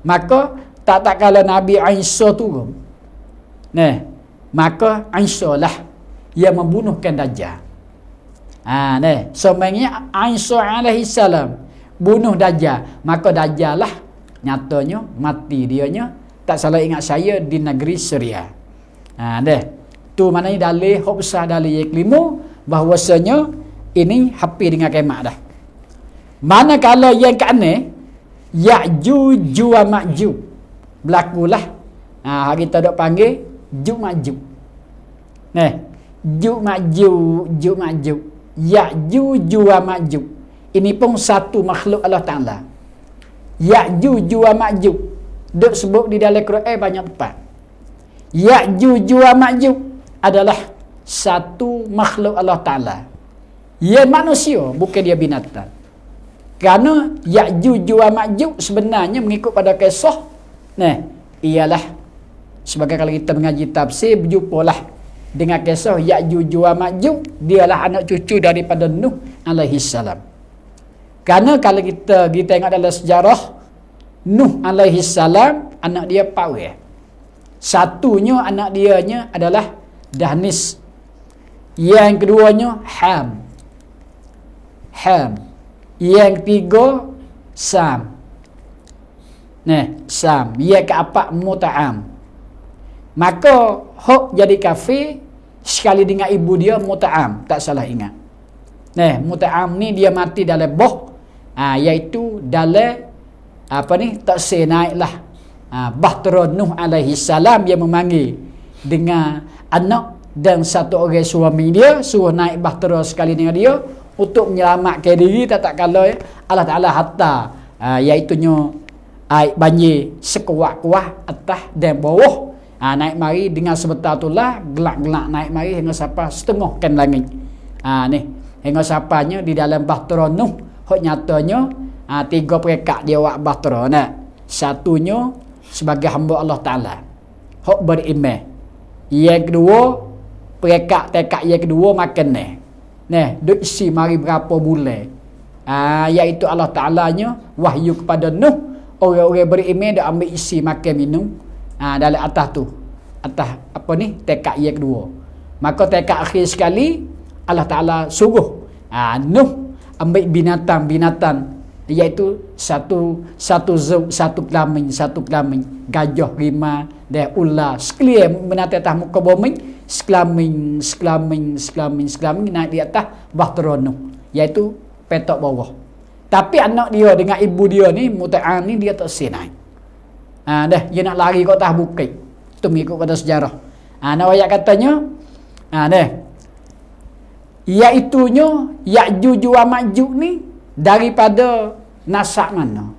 maka tak kala Nabi Isa turun. Maka Isa lah yang membunuhkan Dajjal. Sebenarnya Isa alaihi salam bunuh Dajjal, maka Dajjal lah nyatanya mati dianya, tak salah ingat saya, di negeri Syria. Tu maknanya dalil hak besar, dalil yang kelima bahawasanya ini hampir dengan kiamat dah. Manakala yang keenam, Ya'juj wa Ma'juj berlakulah. Hari kita dok panggil Juj Ma'juj. Juj Ma'juj, Ya'juj wa Ma'juj. Ini pun satu makhluk Allah Ta'ala. Ya'juj wa Ma'juj dok sebut di dalam Quran banyak tempat. Ya'juj wa Ma'juj adalah satu makhluk Allah Ta'ala. Ia manusia, bukan dia binatang. Kerana Ya'juj wa Ma'juj sebenarnya mengikut pada kisah, ialah sebagai kalau kita mengaji tafsir, berjumpalah dengan kisah Ya'juj wa Ma'juj, dialah anak cucu daripada Nuh alaihi salam. Kerana kalau kita tengok dalam sejarah, Nuh alaihi salam anak dia Paweh. Satunya anak dianya adalah Dahnis. Yang keduanya Ham. Yang ketiga Sam. Sam. Yang keempat Muta'am. Maka hok jadi kafir sekali dengan ibu dia Muta'am, tak salah ingat. Muta'am ni dia mati dalam boh, iaitu dalam taksir naiklah bahtera Nuh alaihi salam yang memanggil dengan anak dan satu orang suami dia, suruh naik bahtera sekali dengan dia untuk menyelamatkan diri. Tak kala Allah Ta'ala hatta iaitunya air banjir sekuat-kuat atas dan bawah, naik mari dengan sebentar itulah gelak-gelak naik mari hingga sampai setengah kan langit. Hingga sampainya di dalam bahtera Nuh, hak nyatanya 3 perekat dia buat bahtera. Satunya sebagai hamba Allah Ta'ala, hak beriman. Yang kedua perekat tekak yang kedua makan duk isi mari berapa bulan, iaitu Allah Ta'alanya wahyu kepada Nuh, orang-orang beriman dak ambil isi makan minum dalam atas tu, atas tekak yang kedua. Maka tekak akhir sekali Allah Ta'ala suruh Nuh ambil binatang-binatang, iaitu satu kelamin, gajah, rimau dan ular, sekalian binatang atas muka bumi, sekelamin naik di atas bahtera Nuh, iaitu petok bawah. Tapi anak dia dengan ibu dia ni Muta'am ni dia tak naik. Dah dia nak lari kat atas bukit. Tu mengikut pada sejarah. Nak ayat katanya dah. Iaitunya Ya'juj wa Ma'juj ni daripada nasab mana?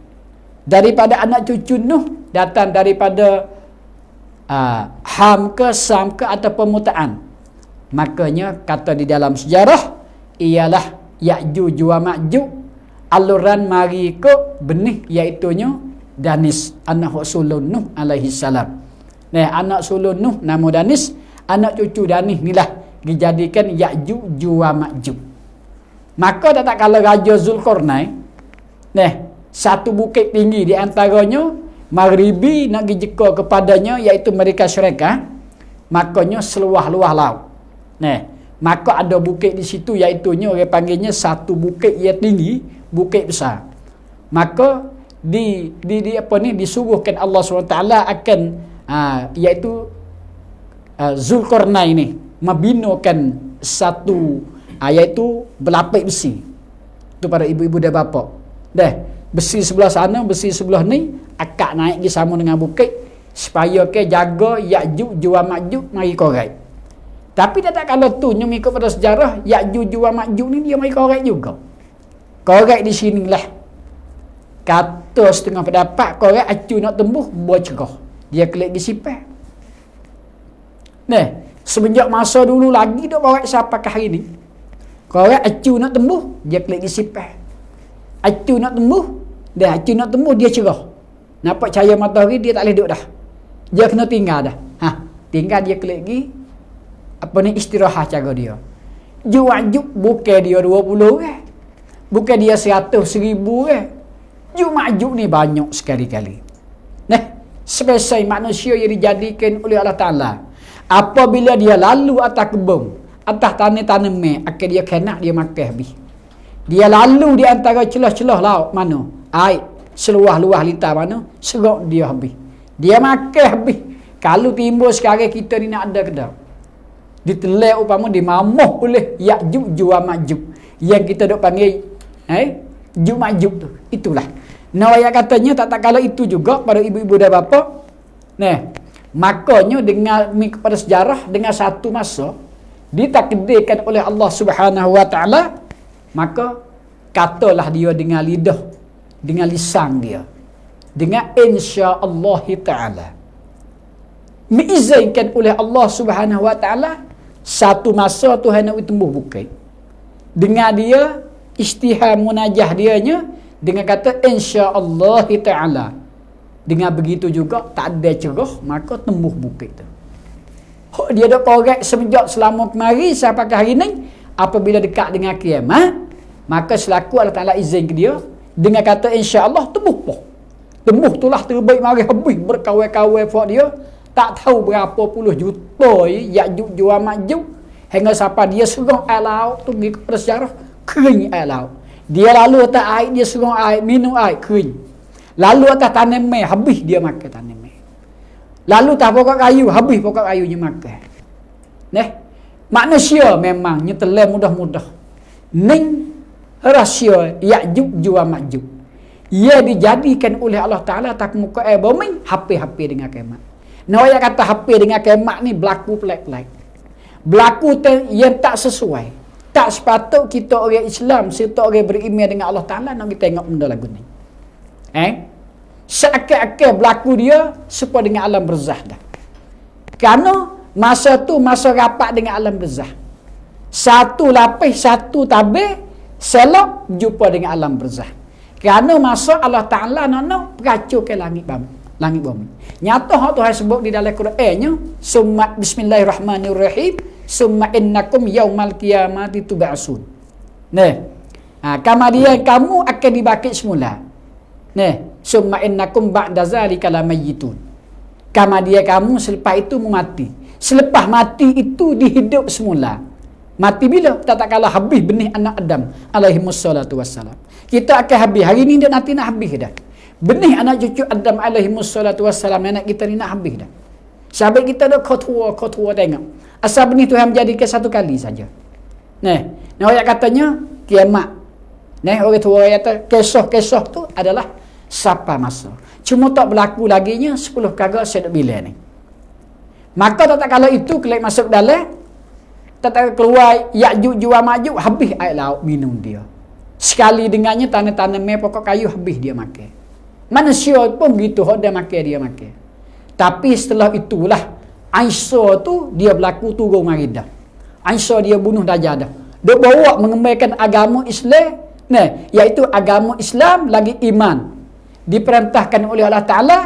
Daripada anak cucu Nuh, datang daripada Ham ke Sam ke ataupun Mutaan. Makanya kata di dalam sejarah ialah Ya'juj wa Ma'juj aluran mari ke benih iaitunya Danis anak sulun Nuh alaihi salam. Anak sulun Nuh nama Danis, anak cucu Danis inilah dijadikan Ya'juj wa Ma'juj. Maka tak kala Raja Zulkarnain satu bukit tinggi di antaranya maghribi nak dijeka kepadanya iaitu mereka syarikat, makanya seluah-luah laut. Maka ada bukit di situ iaitunya orang panggilnya satu bukit yang tinggi, bukit besar. Maka disuruhkan Allah SWT akan iaitu Zulkarnain ni membinakan satu iaitu berlapis besi. Tu para ibu-ibu dan bapa. Besi sebelah sana, besi sebelah ni akak naik di sama dengan bukit supaya ke jaga Ya'juj wa Ma'juj mari korek. Tapi tak kalau tu nyum ikut pada sejarah Ya'juj wa Ma'juj ni dia mari korek juga. Korek di sinilah. Kata setengah pendapat korek acu nak tembus bercerah. Dia klik di sipah. Semenjak masa dulu lagi dok korek sampai ke hari ni. Korek acu nak tembus dia klik di sipah. Acu nak tembus dia cerah. Nampak cahaya matahari dia tak boleh duduk dah. Dia kena tinggal dah. Tinggal dia klik lagi istirahat cara dia. Ya'juj bukan dia 20 orang. Bukan dia 100, 1000 orang. Ya'juj ni banyak sekali-kali. Spesial manusia yang dijadikan oleh Allah Ta'ala. Apabila dia lalu atas kebun, atas tanah-tanah akan dia kena dia makan habis. Dia lalu di antara celah-celah laut mana? Air seluah-luah litar mana? Serok dia habis. Dia makan habis. Kalau timbul sekarang kita ni nak ada ke tak? Ditelek upama dimamuh oleh Ya'juj wa Ma'juj. Yang kita dok panggil Ya'juj tu. Itulah. Ayat katanya tak kalau itu juga pada ibu-ibu dan bapa. Makanya dengan pada sejarah dengan satu masa ditakdirkan oleh Allah Subhanahu wa taala, maka katalah dia dengan lidah, dengan lisan dia, dengan insya-Allah taala mengizinkan oleh Allah Subhanahu wa taala satu masa Tuhan nak tumbuh bukit. Dengan dia istihar munajah dianya dengan kata insya-Allah taala. Dengan begitu juga tak ada cerah, maka tumbuh bukit tu. Dia dah korek semenjak selama kemari sampai ke hari ni. Apabila dekat dengan kiamat, maka selaku Allah Ta'ala izin ke dia dengan kata insya-Allah tumbuh pun. Tumbuh itulah terbaik mari habis berkawan-kawan buat dia. Tak tahu berapa puluh juta Ya'juj wa Ma'juj hingga sampai dia serang air laut tu pergi kepada sejarah kering air laut. Dia lalu atas air, dia serang air, minum air kering. Lalu atas tanah meh, habis dia makan tanah meh. Lalu tak pokok kayu, habis pokok kayunya makan. Manusia memang nyetelan mudah-mudah. Ning rahsia Ya'juj wa Ma'juj. Ia dijadikan oleh Allah Ta'ala tak muka air bumi, hampir-hampir dengan kiamat. Ayat kata hampir dengan kiamat ni berlaku pelik-pelik. Berlaku yang tak sesuai. Tak sepatut kita orang Islam serta orang beriman dengan Allah Ta'ala nak kita tengok benda lagu ni. Seakan-akan berlaku dia supaya dengan alam barzah dah. Kerana masa tu masa rapat dengan alam barzah. Satu lapis, satu tabir, selok jumpa dengan alam barzah. Kerana masa Allah Ta'ala nak peracurkan langit bumi. Nyata hak Tuhan sebut di dalam Qurannya, summa bismillahirrahmanirrahim, summa innakum yaumal qiyamati tub'atsun. Kemudian kamu akan dibangkit semula. Summa innakum ba'da zalika lamayitun. Kemudian kamu selepas itu mati. Selepas mati itu dihidup semula. Mati bila? Tak kalah habis benih anak Adam alaihi wassalatu wassalam. Kita akan habis. Hari ni dia nanti nak habis dah. Benih anak cucu Adam alaihi wassalatu wassalam anak kita ni nak habis dah. Sahabat kita dah kau tua tengok. Asal benih Tuhan menjadikan satu kali saja. Ayat katanya kiamat. Orang tua kata kisah-kisah tu adalah Sampai masa. Cuma tak berlaku laginya 10 perkara saya nak bila ni. Maka tak kalau itu kelak masuk dalam tak keluar Ya'juj wa Ma'juj, habis air laut minum dia. Sekali dengannya tanah-tanah pokok kayu habis dia makan. Manusia pun begitu, dia makan dia makan. Tapi setelah itulah Aisyah tu dia berlaku turun mari dah. Aisyah dia bunuh Dajjal dah. Dia bawa mengembalikan agama Islam, iaitu agama Islam lagi iman. Diperintahkan oleh Allah Ta'ala,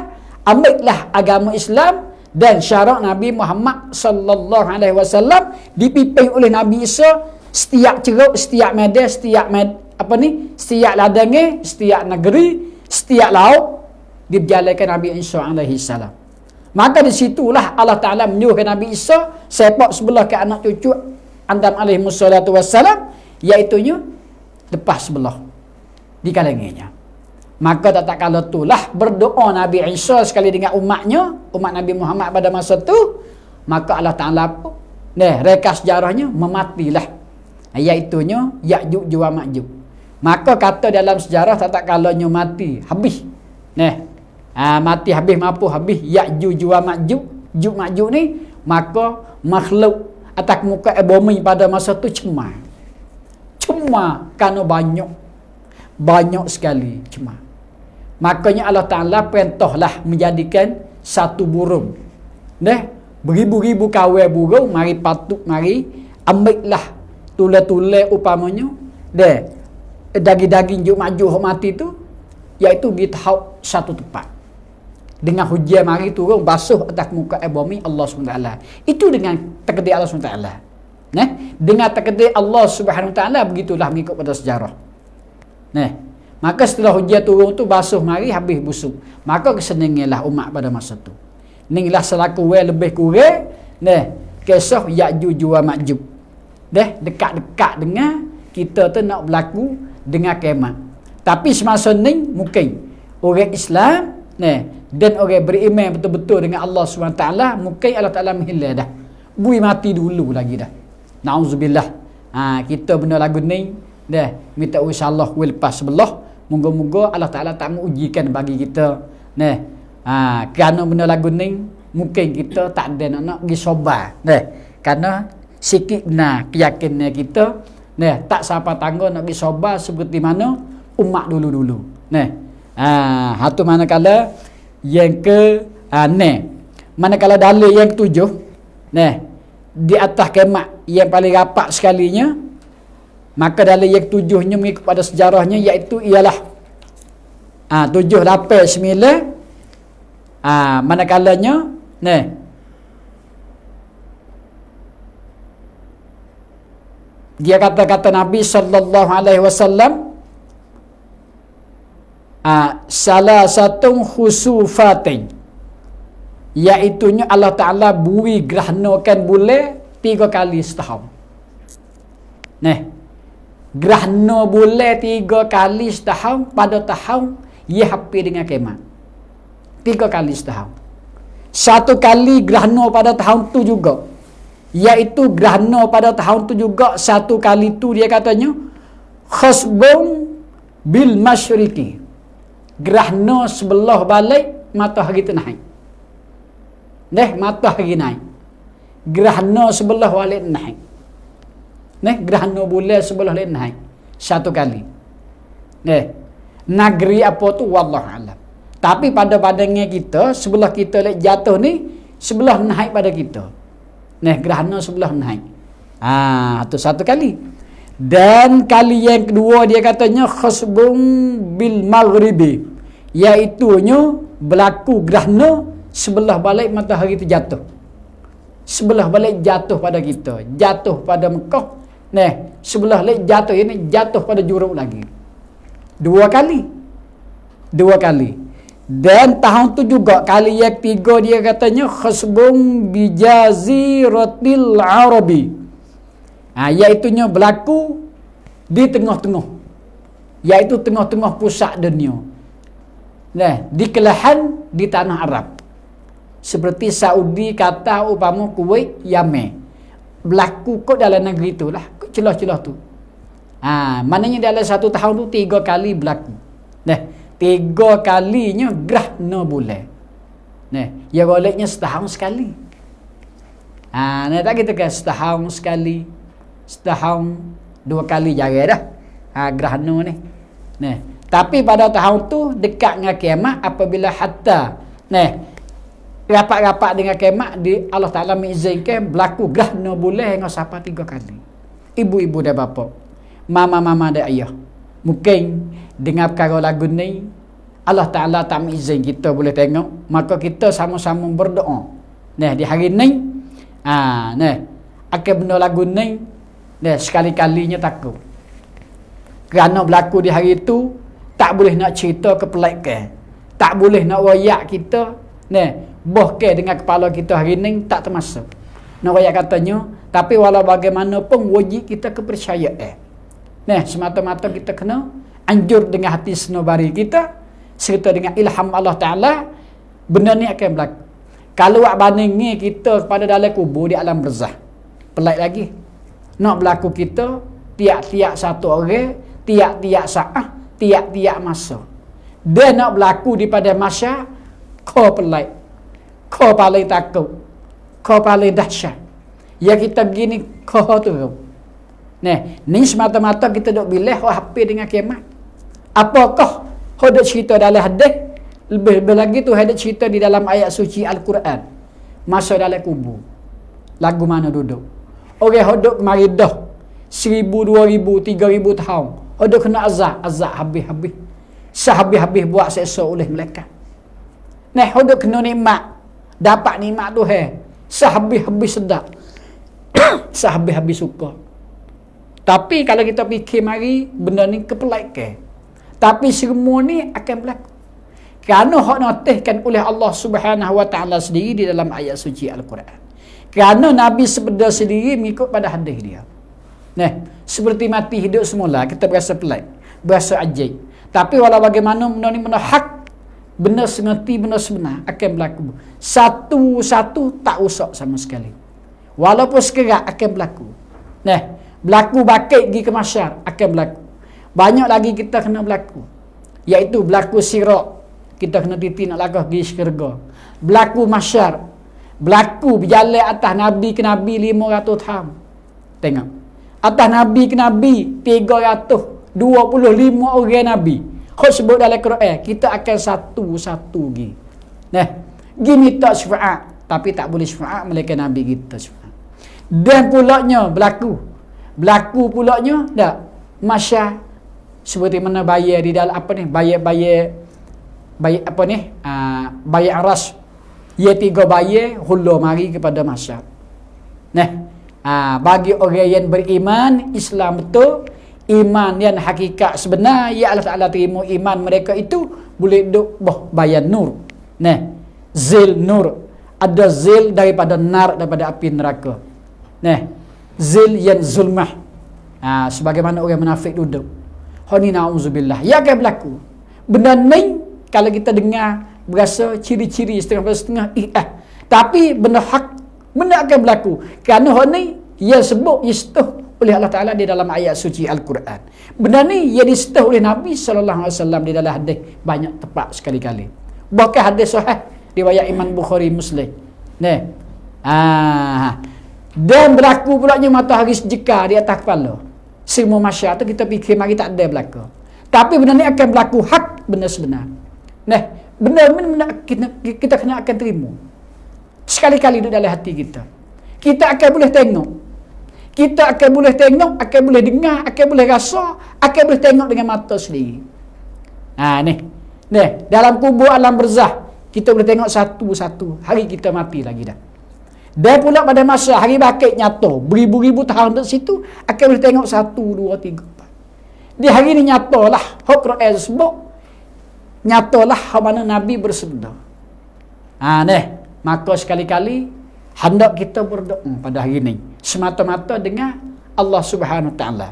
ambillah agama Islam dan syarak Nabi Muhammad sallallahu alaihi wasallam dipimpin oleh Nabi Isa setiap ceruk, setiap medan, setiap setiap ladang, setiap negeri, setiap laut diberjalankan Nabi Isa alaihi salam. Maka di situlah Allah Ta'ala menyuruhkan Nabi Isa sepak sebelah ke anak cucu Adam alaihi wassalatu wassalam, iaitunya lepas sebelah di kalangannya. Maka tak kala itulah berdoa Nabi Isa sekali dengan umatnya, umat Nabi Muhammad pada masa tu, maka Allah Ta'ala reka sejarahnya mematilah, iaitunya Ya'juj wa Ma'juj. Maka kata dalam sejarah tak kalanya mati habis mati habis mampu habis Ya'juj wa Ma'juj. Ma'juj ni maka makhluk atas muka bumi pada masa tu cuma kerana banyak sekali cuma. Makanya Allah Ta'ala perintahlah menjadikan satu burung. Beribu-ribu kawal burung mari patut mari ambillah tule-tule upamanya daging-daging Ya'juj Ma'juj mati tu, iaitu ditahap satu tempat. Dengan hujan mari turun basuh atas muka bumi Allah SWT. Itu dengan takdir Allah SWT. Dengan takdir Allah Subhanahu Ta'ala, begitulah mengikut pada sejarah. Maka setelah hujan turun tu basuh mari habis busuk. Maka kesenanganlah umat pada masa tu. Inilah selaku lebih kurang kisah Ya'juj wa Ma'juj. Dekat-dekat dengan kita tu nak berlaku dengan kiamat. Tapi semasa ni mungkin orang Islam dan orang beriman betul-betul dengan Allah SWT, mungkin Allah Ta'ala menghilang dah. Bui mati dulu lagi dah. Na'udzubillah. Kita benda lagu ni minta insya-Allah lepas sebelah. Moga-moga Allah Ta'ala tak mengujikan bagi kita. Kerana benda lagu ni mungkin kita tak ada nak pergi sobat. Kerana sikit keyakinan kita tak sampai tangga nak pergi sobat seperti mana umat dulu-dulu. Hatu manakala yang ke manakala dalil yang ketujuh di atas kiamat yang paling rapat sekalinya, maka dalil yang ketujuhnya mengikut pada sejarahnya iaitu ialah 7, 8, 9 manakalanya dia kata-kata Nabi sallallahu alaihi wasallam salah satu khusufatin, iaitunya Allah Ta'ala bui gerhanakan bulan 3 kali setahun. Gerhana bulan 3 kali setahun pada tahun ia hampir dengan kiamat. 3 kali setahun. Satu kali gerhana pada tahun tu juga, iaitu gerhana pada tahun tu juga satu kali tu dia katanya khasbun bil masyriqi, gerhana sebelah balik matahari tu naik. Matahari naik, gerhana sebelah balik naik. Gerhana bulan sebelah lain naik satu kali. Negeri apa tu wallahu alam. Tapi pada pandangan kita, sebelah kita lek jatuh ni sebelah naik pada kita. Gerhana sebelah naik. Tu satu kali. Dan kali yang kedua dia katanya khasbun bil maghribi, iaitunya berlaku gerhana sebelah balik matahari tu jatuh. Sebelah balik jatuh pada kita, jatuh pada Mekah. Sebelah balik jatuh ini jatuh pada Juruk lagi. 2 kali. Dan tahun tu juga kali yang 3 dia katanya khasbun bi jaziratil arabi. Iaitunya berlaku di tengah-tengah, iaitu tengah-tengah pusat dunia. Di kelahan di tanah Arab. Seperti Saudi, Qatar, upama Kuwait, Yemen. Berlaku kot dalam negeri itulah, celah-celah tu. Maknanya dalam satu tahun tu 3 kali berlaku. 3 kalinya gerhana bulan. Ya goleknya setahun sekali. Tak kita kan setahun sekali, setahun 2 kali jaga dah. Gerhana ni. Tapi pada tahun tu dekat dengan kiamat apabila hatta rapat-rapat dengan kiamat Allah Taala mengizinkan berlaku gerhana bulan hingga sampai 3 kali. Ibu-ibu dan bapa, mama-mama dan ayah, mungkin dengar perkara lagu ni Allah Taala tak mengizinkan kita boleh tengok, maka kita sama-sama berdoa. Di hari ni akan benda lagu ni sekali-kalinya takut. Kerana berlaku di hari itu tak boleh nak cerita kepelaikan, tak boleh nak royak kita bohke dengan kepala kita hari ni tak termasuk. Nak royak katanya, tapi walau bagaimanapun wajib kita kepercayaan. Semata-mata kita kena anjur dengan hati senobari kita serta dengan ilham Allah Ta'ala, benda ni akan berlaku. Kalau awak bandingi kita kepada dalam kubur di alam barzah, pelik lagi. Nak berlaku kita tiap-tiap satu orang, tiap-tiap saat, tiap-tiap masa. Dia nak berlaku di pada masa kau pelik, kau paling takut, kau paling dahsyat. Ya kita begini kau tu. Ni semata-mata kita duk bilih hampir dengan kiamat. Apakah hendak cerita dalam hadis? Lebih lagi tu hendak cerita di dalam ayat suci Al-Quran. Masa dalam kubur. Lagu mana duduk? Orang hendak mari dah 1000, 2000, 3000 tahun. Hendak kena azab habis-habis. Sehabis-habis buat seksa oleh malaikat. Hendak kena nikmat. Dapat nikmat tu sehabis-habis sedap. Sehabis-habis suka. Tapi kalau kita fikir mari benda ni kepelaikan. Tapi semua ni akan berlaku. Kerana hak notihkan oleh Allah Subhanahu Wa Taala sendiri di dalam ayat suci Al-Quran. Kerana Nabi sebeda sendiri mengikut pada hadis dia. Seperti mati hidup semula, kita berasa pelik, berasa ajaib. Tapi walau bagaimana benda ni benda hak, benda sengerti, benda sebenar akan berlaku. Satu-satu tak usah sama sekali. Walaupun sekerat akan berlaku. Berlaku bakit pergi ke masyar akan berlaku. Banyak lagi kita kena berlaku. Iaitu berlaku sirat. Kita kena titi nak langkah pergi syurga. Berlaku masyar. Berlaku berjalan atas Nabi ke Nabi 500 tahun. Tengok. Atas Nabi ke Nabi 325 orang Nabi. Kau sebut dalam Quran. Kita akan satu-satu pergi. Pergi minta syafaat. Tapi tak boleh syafaat melainkan Nabi kita syafaat. Dan pulaknya berlaku. Berlaku pulaknya tak? Masyar. Seperti mana bayar di dalam apa ni? Bayar apa ni? Bayar aras. Ia 3 bayar hulu mari kepada masyar. Bagi orang yang beriman Islam betul, iman yang hakikat sebenar, ya Allah Ta'ala terima iman mereka itu boleh duk bayar nur. Zil nur. Ada zil daripada nar, daripada api neraka. Zil yang zulmah. Sebagaimana orang munafik duduk. Hani na'udzubillah. Ya akan berlaku. Benda ni kalau kita dengar berasa ciri-ciri setengah-setengah tapi benda hak, benda akan berlaku. Kerana hani ia sebut istuh oleh Allah Ta'ala di dalam ayat suci Al-Quran. Benda ni ia disetuh oleh Nabi SAW di dalam hadis banyak tepat sekali-kali. Bahkan hadis sahih riwayat Imam Bukhari Muslim. Dan berlaku pula matahari sejeka di atas kepala. Semua masyarakat kita fikir mari tak ada berlaku. Tapi benda ni akan berlaku hak, benda sebenar. Benda kita kena akan terima. Sekali-kali duduk dalam hati kita. Kita akan boleh tengok. Kita akan boleh tengok, akan boleh dengar, akan boleh rasa, akan boleh tengok dengan mata sendiri. Dalam kubur alam barzah, kita boleh tengok satu-satu. Hari kita mati lagi dah. Dan pula pada masa hari bakit nyata, beribu-ribu tahun di situ, akan boleh tengok 1, 2, 3, 4. Di hari ini nyatalah hak Quran sebut, nyatalah hak mana Nabi bersabda. Maka sekali-kali hendak kita berdoa pada hari ini semata-mata dengan Allah Subhanahu Wa Taala.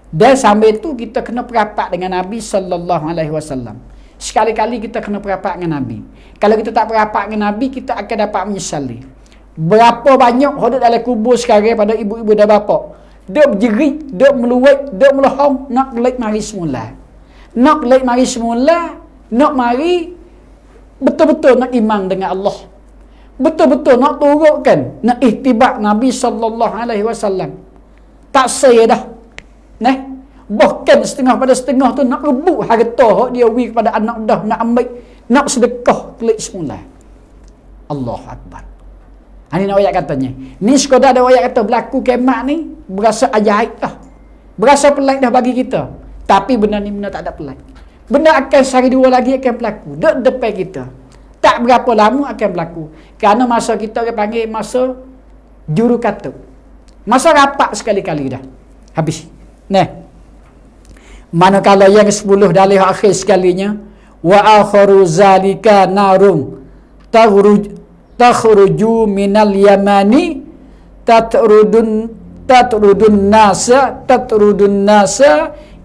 Dan sambil itu kita kena berapat dengan Nabi sallallahu alaihi wasallam. Sekali-kali kita kena berapat dengan Nabi. Kalau kita tak berapat dengan Nabi, kita akan dapat menyesali. Berapa banyak hodok dalam kubur sekarang pada ibu-ibu dan bapa. Duk berjerit, duk meluat, duk melohong, nak lek mari semula. Nak lek mari semula, nak mari betul-betul nak iman dengan Allah. Betul-betul nak turutkan, nak ihtibak Nabi sallallahu alaihi wasallam. Tak saya dah. Bahkan setengah pada setengah tu nak rebut harta hak dia wi kepada anak dah, nak ambil, nak sedekah klik semula. Allahu akbar. Ini nak ayat katanya. Ni sekadar ada ayat kata berlaku kiamat ni berasa ajaib dah. Berasa pelik dah bagi kita. Tapi benda ni benda tak ada pelik. Benda akan sehari dua lagi akan berlaku. Dek depan kita. Tak berapa lama akan berlaku. Kerana masa kita orang panggil masa juru kata. Masa rapat sekali-kali dah. Habis. Manakala yang 10 dalih akhir sekalinya, wa akharu zalika narum takhruju minal yamani tatrudun nasa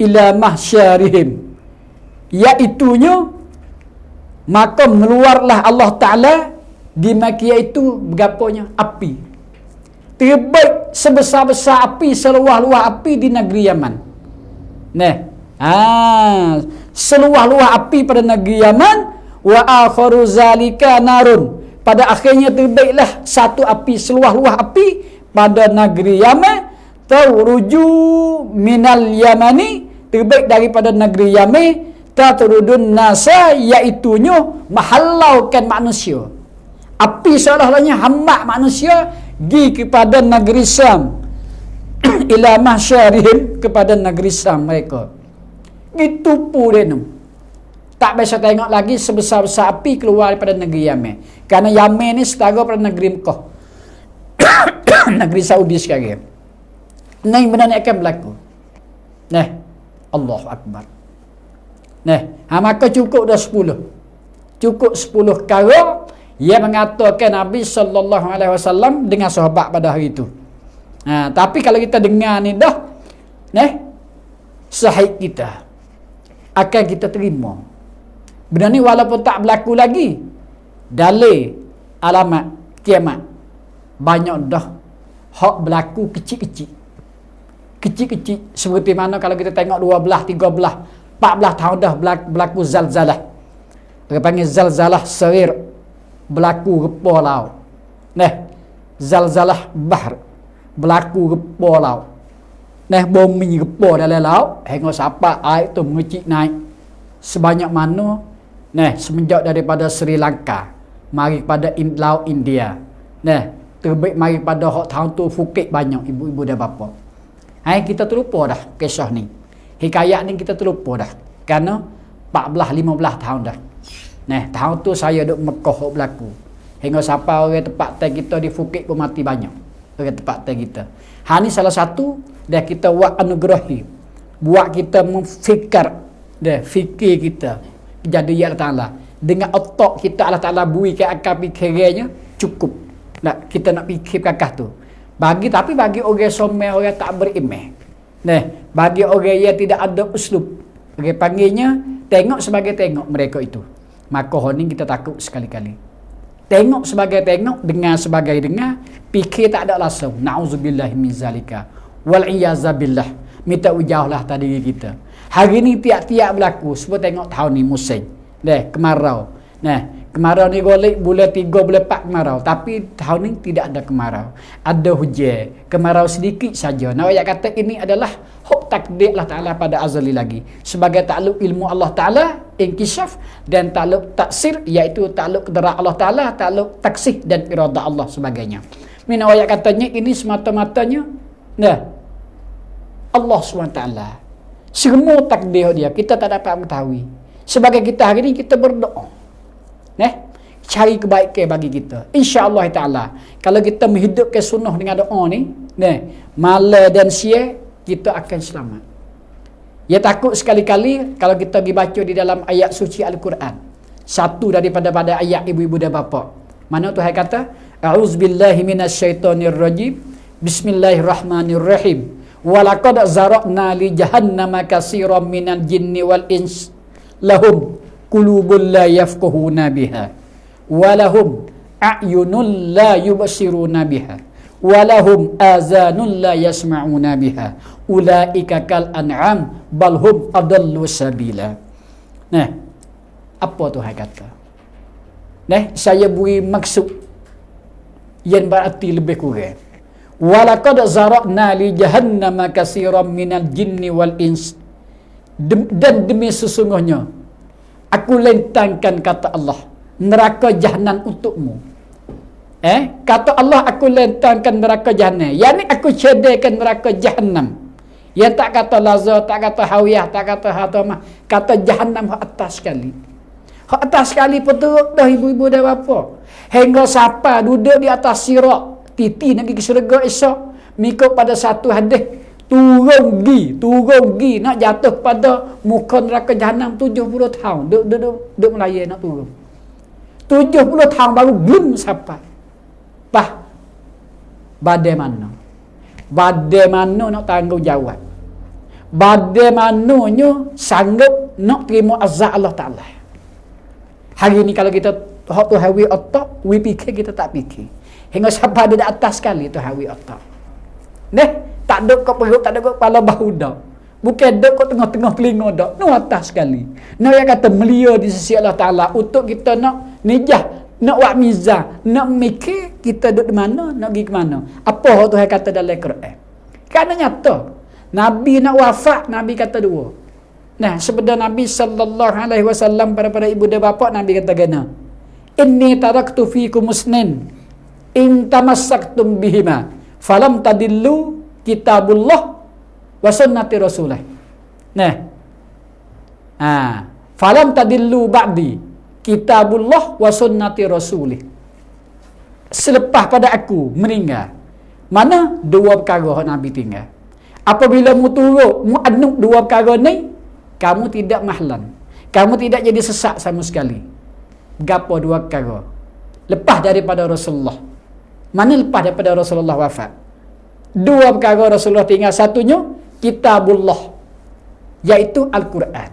ila mahsyarihim, iaitunya maka meluarlah Allah Ta'ala di makia itu bergapanya api terbaik sebesar-besar api, seluah-luah api di negeri Yaman. Seluah-luah api pada negeri Yaman. Wa akharu zalika narun, pada akhirnya terbaiklah satu api, seluah-luah api pada negeri Yaman. Tauruju minal yamani, terbaik daripada negeri Yaman. Tatrudun nasa, iaitunya mahalaukan manusia. Api seolah-olahnya hamba manusia gi kepada negeri Syam. Ila mahsyarihim, kepada negeri Syam mereka. Itu pun dia tu. Tak biasa tengok lagi sebesar-besar api keluar daripada negeri Yaman. Kerana Yaman ni setara pada negeri Mekah. Negeri Saudi sekarang. Ni benda ni akan berlaku. Allahu Akbar. Maka cukup dah 10. Cukup 10 perkara yang mengatakan Nabi sallallahu alaihi wasallam dengan sahabat pada hari itu. Tapi kalau kita dengar ni dah, sahih kita akan kita terima. Benda ni walaupun tak berlaku lagi, dalil alamat kiamat banyak dah hak berlaku kecil-kecil. Kecil-kecil seperti mana kalau kita tengok 12, 13, 14 tahun dah berlaku zalzalah. Dia panggil zalzalah sarir, berlaku gepa laut. Zalzalah bahr, berlaku gepa laut. Bumi gepa dalam laut hingga sampai air tu mengecik naik sebanyak mana. Semenjak daripada Sri Lanka mari pada laut India. Terbaik mari pada hak tahun tu Phuket banyak ibu-ibu dan bapa. Kita terlupa dah kisah ni. Hikayat ni kita terlupa dah. Kerana 14-15 tahun dah. Tahun tu saya duduk Mekah berlaku. Hingga sampai orang tempat tay kita di Phuket pun mati banyak. Orang tempat tay kita. Ni salah satu dah kita buat anugerahi. Buat kita memfikir. Fikir kita. Jadi ya Allah Ta'ala. Dengan otak kita Allah Ta'ala bui ke akal fikirannya cukup. Kita nak fikir kakak tu. Tapi bagi orang somel, orang tak beriman. Bagi orang yang tidak ada uslub. Orang panggilnya tengok sebagai tengok mereka itu. Maka ni kita takut sekali-kali. Tengok sebagai tengok, dengar sebagai dengar, fikir tak ada langsung. Na'udzubillah min zalika. Wal'iyazabillah. Minta ujauhlah tadi kita. Hari ni tiap-tiap berlaku. Sebab tengok tahun ni musim. Kemarau. Kemarau ni golek bulan 3, bulan 4 kemarau. Tapi tahun ni tidak ada kemarau. Ada hujan. Kemarau sedikit saja. Ayat kata ini adalah hak takdir Allah Ta'ala pada azali lagi. Sebagai takluk ilmu Allah Ta'ala, inkishaf, dan takluk taksir, iaitu takluk kedera Allah Ta'ala, takluk taksih dan iradah Allah sebagainya. Ayat katanya ini semata-matanya Allah SWT. Semua takdir dia. Kita tak dapat mengetahui. Sebagai kita hari ini kita berdoa. Cari kebaikan bagi kita. InsyaAllah Ta'ala. Kalau kita menghidupkan sunnah dengan doa ni, malam dan siang, kita akan selamat. Ya takut sekali-kali kalau kita dibaca di dalam ayat suci Al-Quran. Satu daripada pada ayat ibu-ibu dan bapa. Mana Tuhan kata? A'udzubillahi minasyaitonirrajim. Bismillahirrahmanirrahim. Walaqad zara'na li jahannama katsiran minal jinni wal ins lahum qulubun la yafqahuna biha walahum a'yunun la yubsiruna biha walahum azanun la yasma'una biha ulaika kal an'am bal hum adallu sabila. Apa Tuhan kata? Saya beri maksud yang berarti lebih kurang. Walaqad zara'na li jahannama katsiran minal jinni wal ins. Dan demi sesungguhnya aku lentangkan, kata Allah, neraka jahanam untukmu. Kata Allah, aku lentangkan neraka jahanam. Yani aku sediakan neraka jahanam. Yang tak kata lazah, tak kata hawiyah, tak kata hatamah, kata jahanam hak atas sekali. Hak atas sekali peteruk dah ibu-ibu dan bapa. Hingga siapa duduk di atas sirat, titi nak pergi ke syurga esok, mengikut pada satu hadis, turun gi nak jatuh pada muka neraka jahanam 70 tahun. Duduk melaya nak turun. 70 tahun baru belum sampai. Badai mana? Badai mana nak tanggungjawab? Badai mananya sanggup nak terima azab Allah Ta'ala? Hari ni kalau kita hak tu hawi otak, we fikir, kita tak fikir. Hingga sampai ada di atas sekali tu hawi otak. Tak duk kat perut, tak duk kat kepala bahu dak. Bukan duk kat tengah-tengah telinga dak. No atas sekali. No yang kata melia di sisi Allah Ta'ala untuk kita nak nijah, nak buat mizan, nak mikir kita duduk di mana, nak pergi ke mana. Apa hak Tuhan kata dalam Quran? Kerana nyata. Nabi nak wafat, Nabi kata dua. Sebenarnya Nabi SAW pada ibu dan bapa, Nabi kata gana. Inni taraktu fikum musnin in tamassaktum bihima falam tadillu kitabullah wa sunnati rasulih. Falam tadillu ba'di kitabullah wa sunnati rasulih. Selepas pada aku meninggal, mana dua perkara yang Nabi tinggal. Apabila mu turut, mu anuk dua perkara ni, kamu tidak mahlan, kamu tidak jadi sesak sama sekali. Gapo dua perkara? Lepas daripada Rasulullah. Mana lepas daripada Rasulullah wafat? Dua perkara Rasulullah tinggal. Satunya kitabullah, iaitu Al-Quran.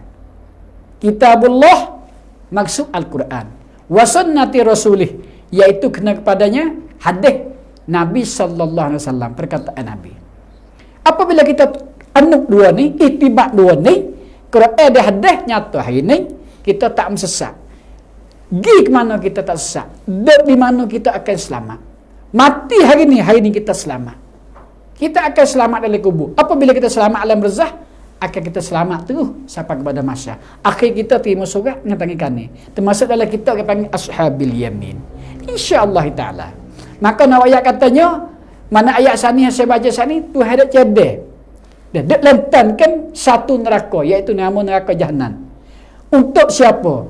Kitabullah maksud Al-Quran. Wa sunnati rasulih, iaitu kena kepadanya hadis Nabi sallallahu alaihi wasallam, perkataan Nabi. Apabila kita anuk dua ni, itibak dua ni, Quran dan hadis nyata, hari ni kita tak mesesat. Gi ke mana kita tak sesat, di mana kita akan selamat. Mati hari ni kita selamat. Kita akan selamat dalam kubur. Apabila kita selamat alam barzakh, akan kita selamat terus sampai kepada masa akhir. Kita terima surat dengan tangan kanan, termasuk dalam kita yang panggil ashabil yamin, insya-Allah taala. Maka nawaya katanya, mana ayat sani yang saya baca sani, Tuhan ada cedek dia lentankan satu neraka, iaitu nama neraka jahanam. Untuk siapa?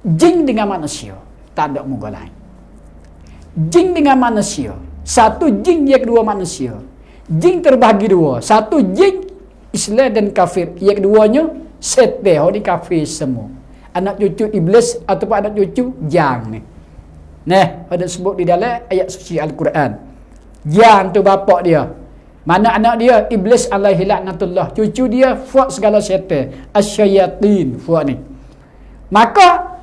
Jin dengan manusia, tak ada muka lain. Jin dengan manusia, satu jin, yang kedua manusia. Jin terbahagi dua, satu jin Islam dan kafir, yang keduanya setan, ni kafir semua. Anak cucu iblis ataupun anak cucu jang ni. Ada sebut di dalam ayat suci Al-Quran. Jang tu bapak dia. Mana anak dia? Iblis alaihi laknatullah. Cucu dia fuak segala syaitan, asyayatin fuak ni. Maka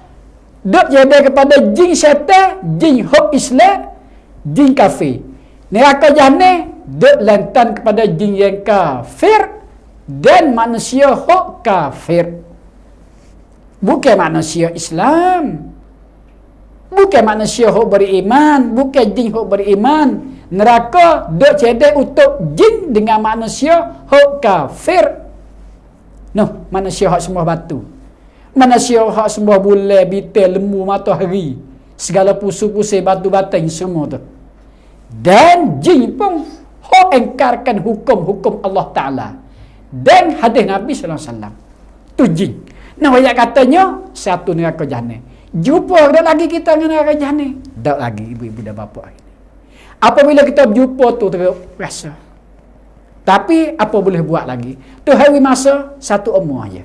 duk jadi kepada jin syaitan, jin hok Islam, jin kafir. Neraka jahanam duk lantan kepada jin yang kafir dan manusia hok kafir. Bukan manusia Islam, bukan manusia hok beriman, bukan jin hok beriman. Neraka duk cedek untuk jin dengan manusia hok kafir. Manusia hok semua batu, manusia hok semua bulan, bintang, lembu, matahari, segala pusu-pusu, batu batang semua tu. Dan jin pun hok engkarkan hukum-hukum Allah Ta'ala dan hadis Nabi SAW. Tu jin. Ayat katanya satu neraka jahanam. Jumpa tak lagi kita dengan neraka jahanam? Tak lagi, ibu-ibu dan bapa ini. Apabila kita berjumpa tu terasa. Tapi apa boleh buat lagi? Tu hari masa satu umur aja.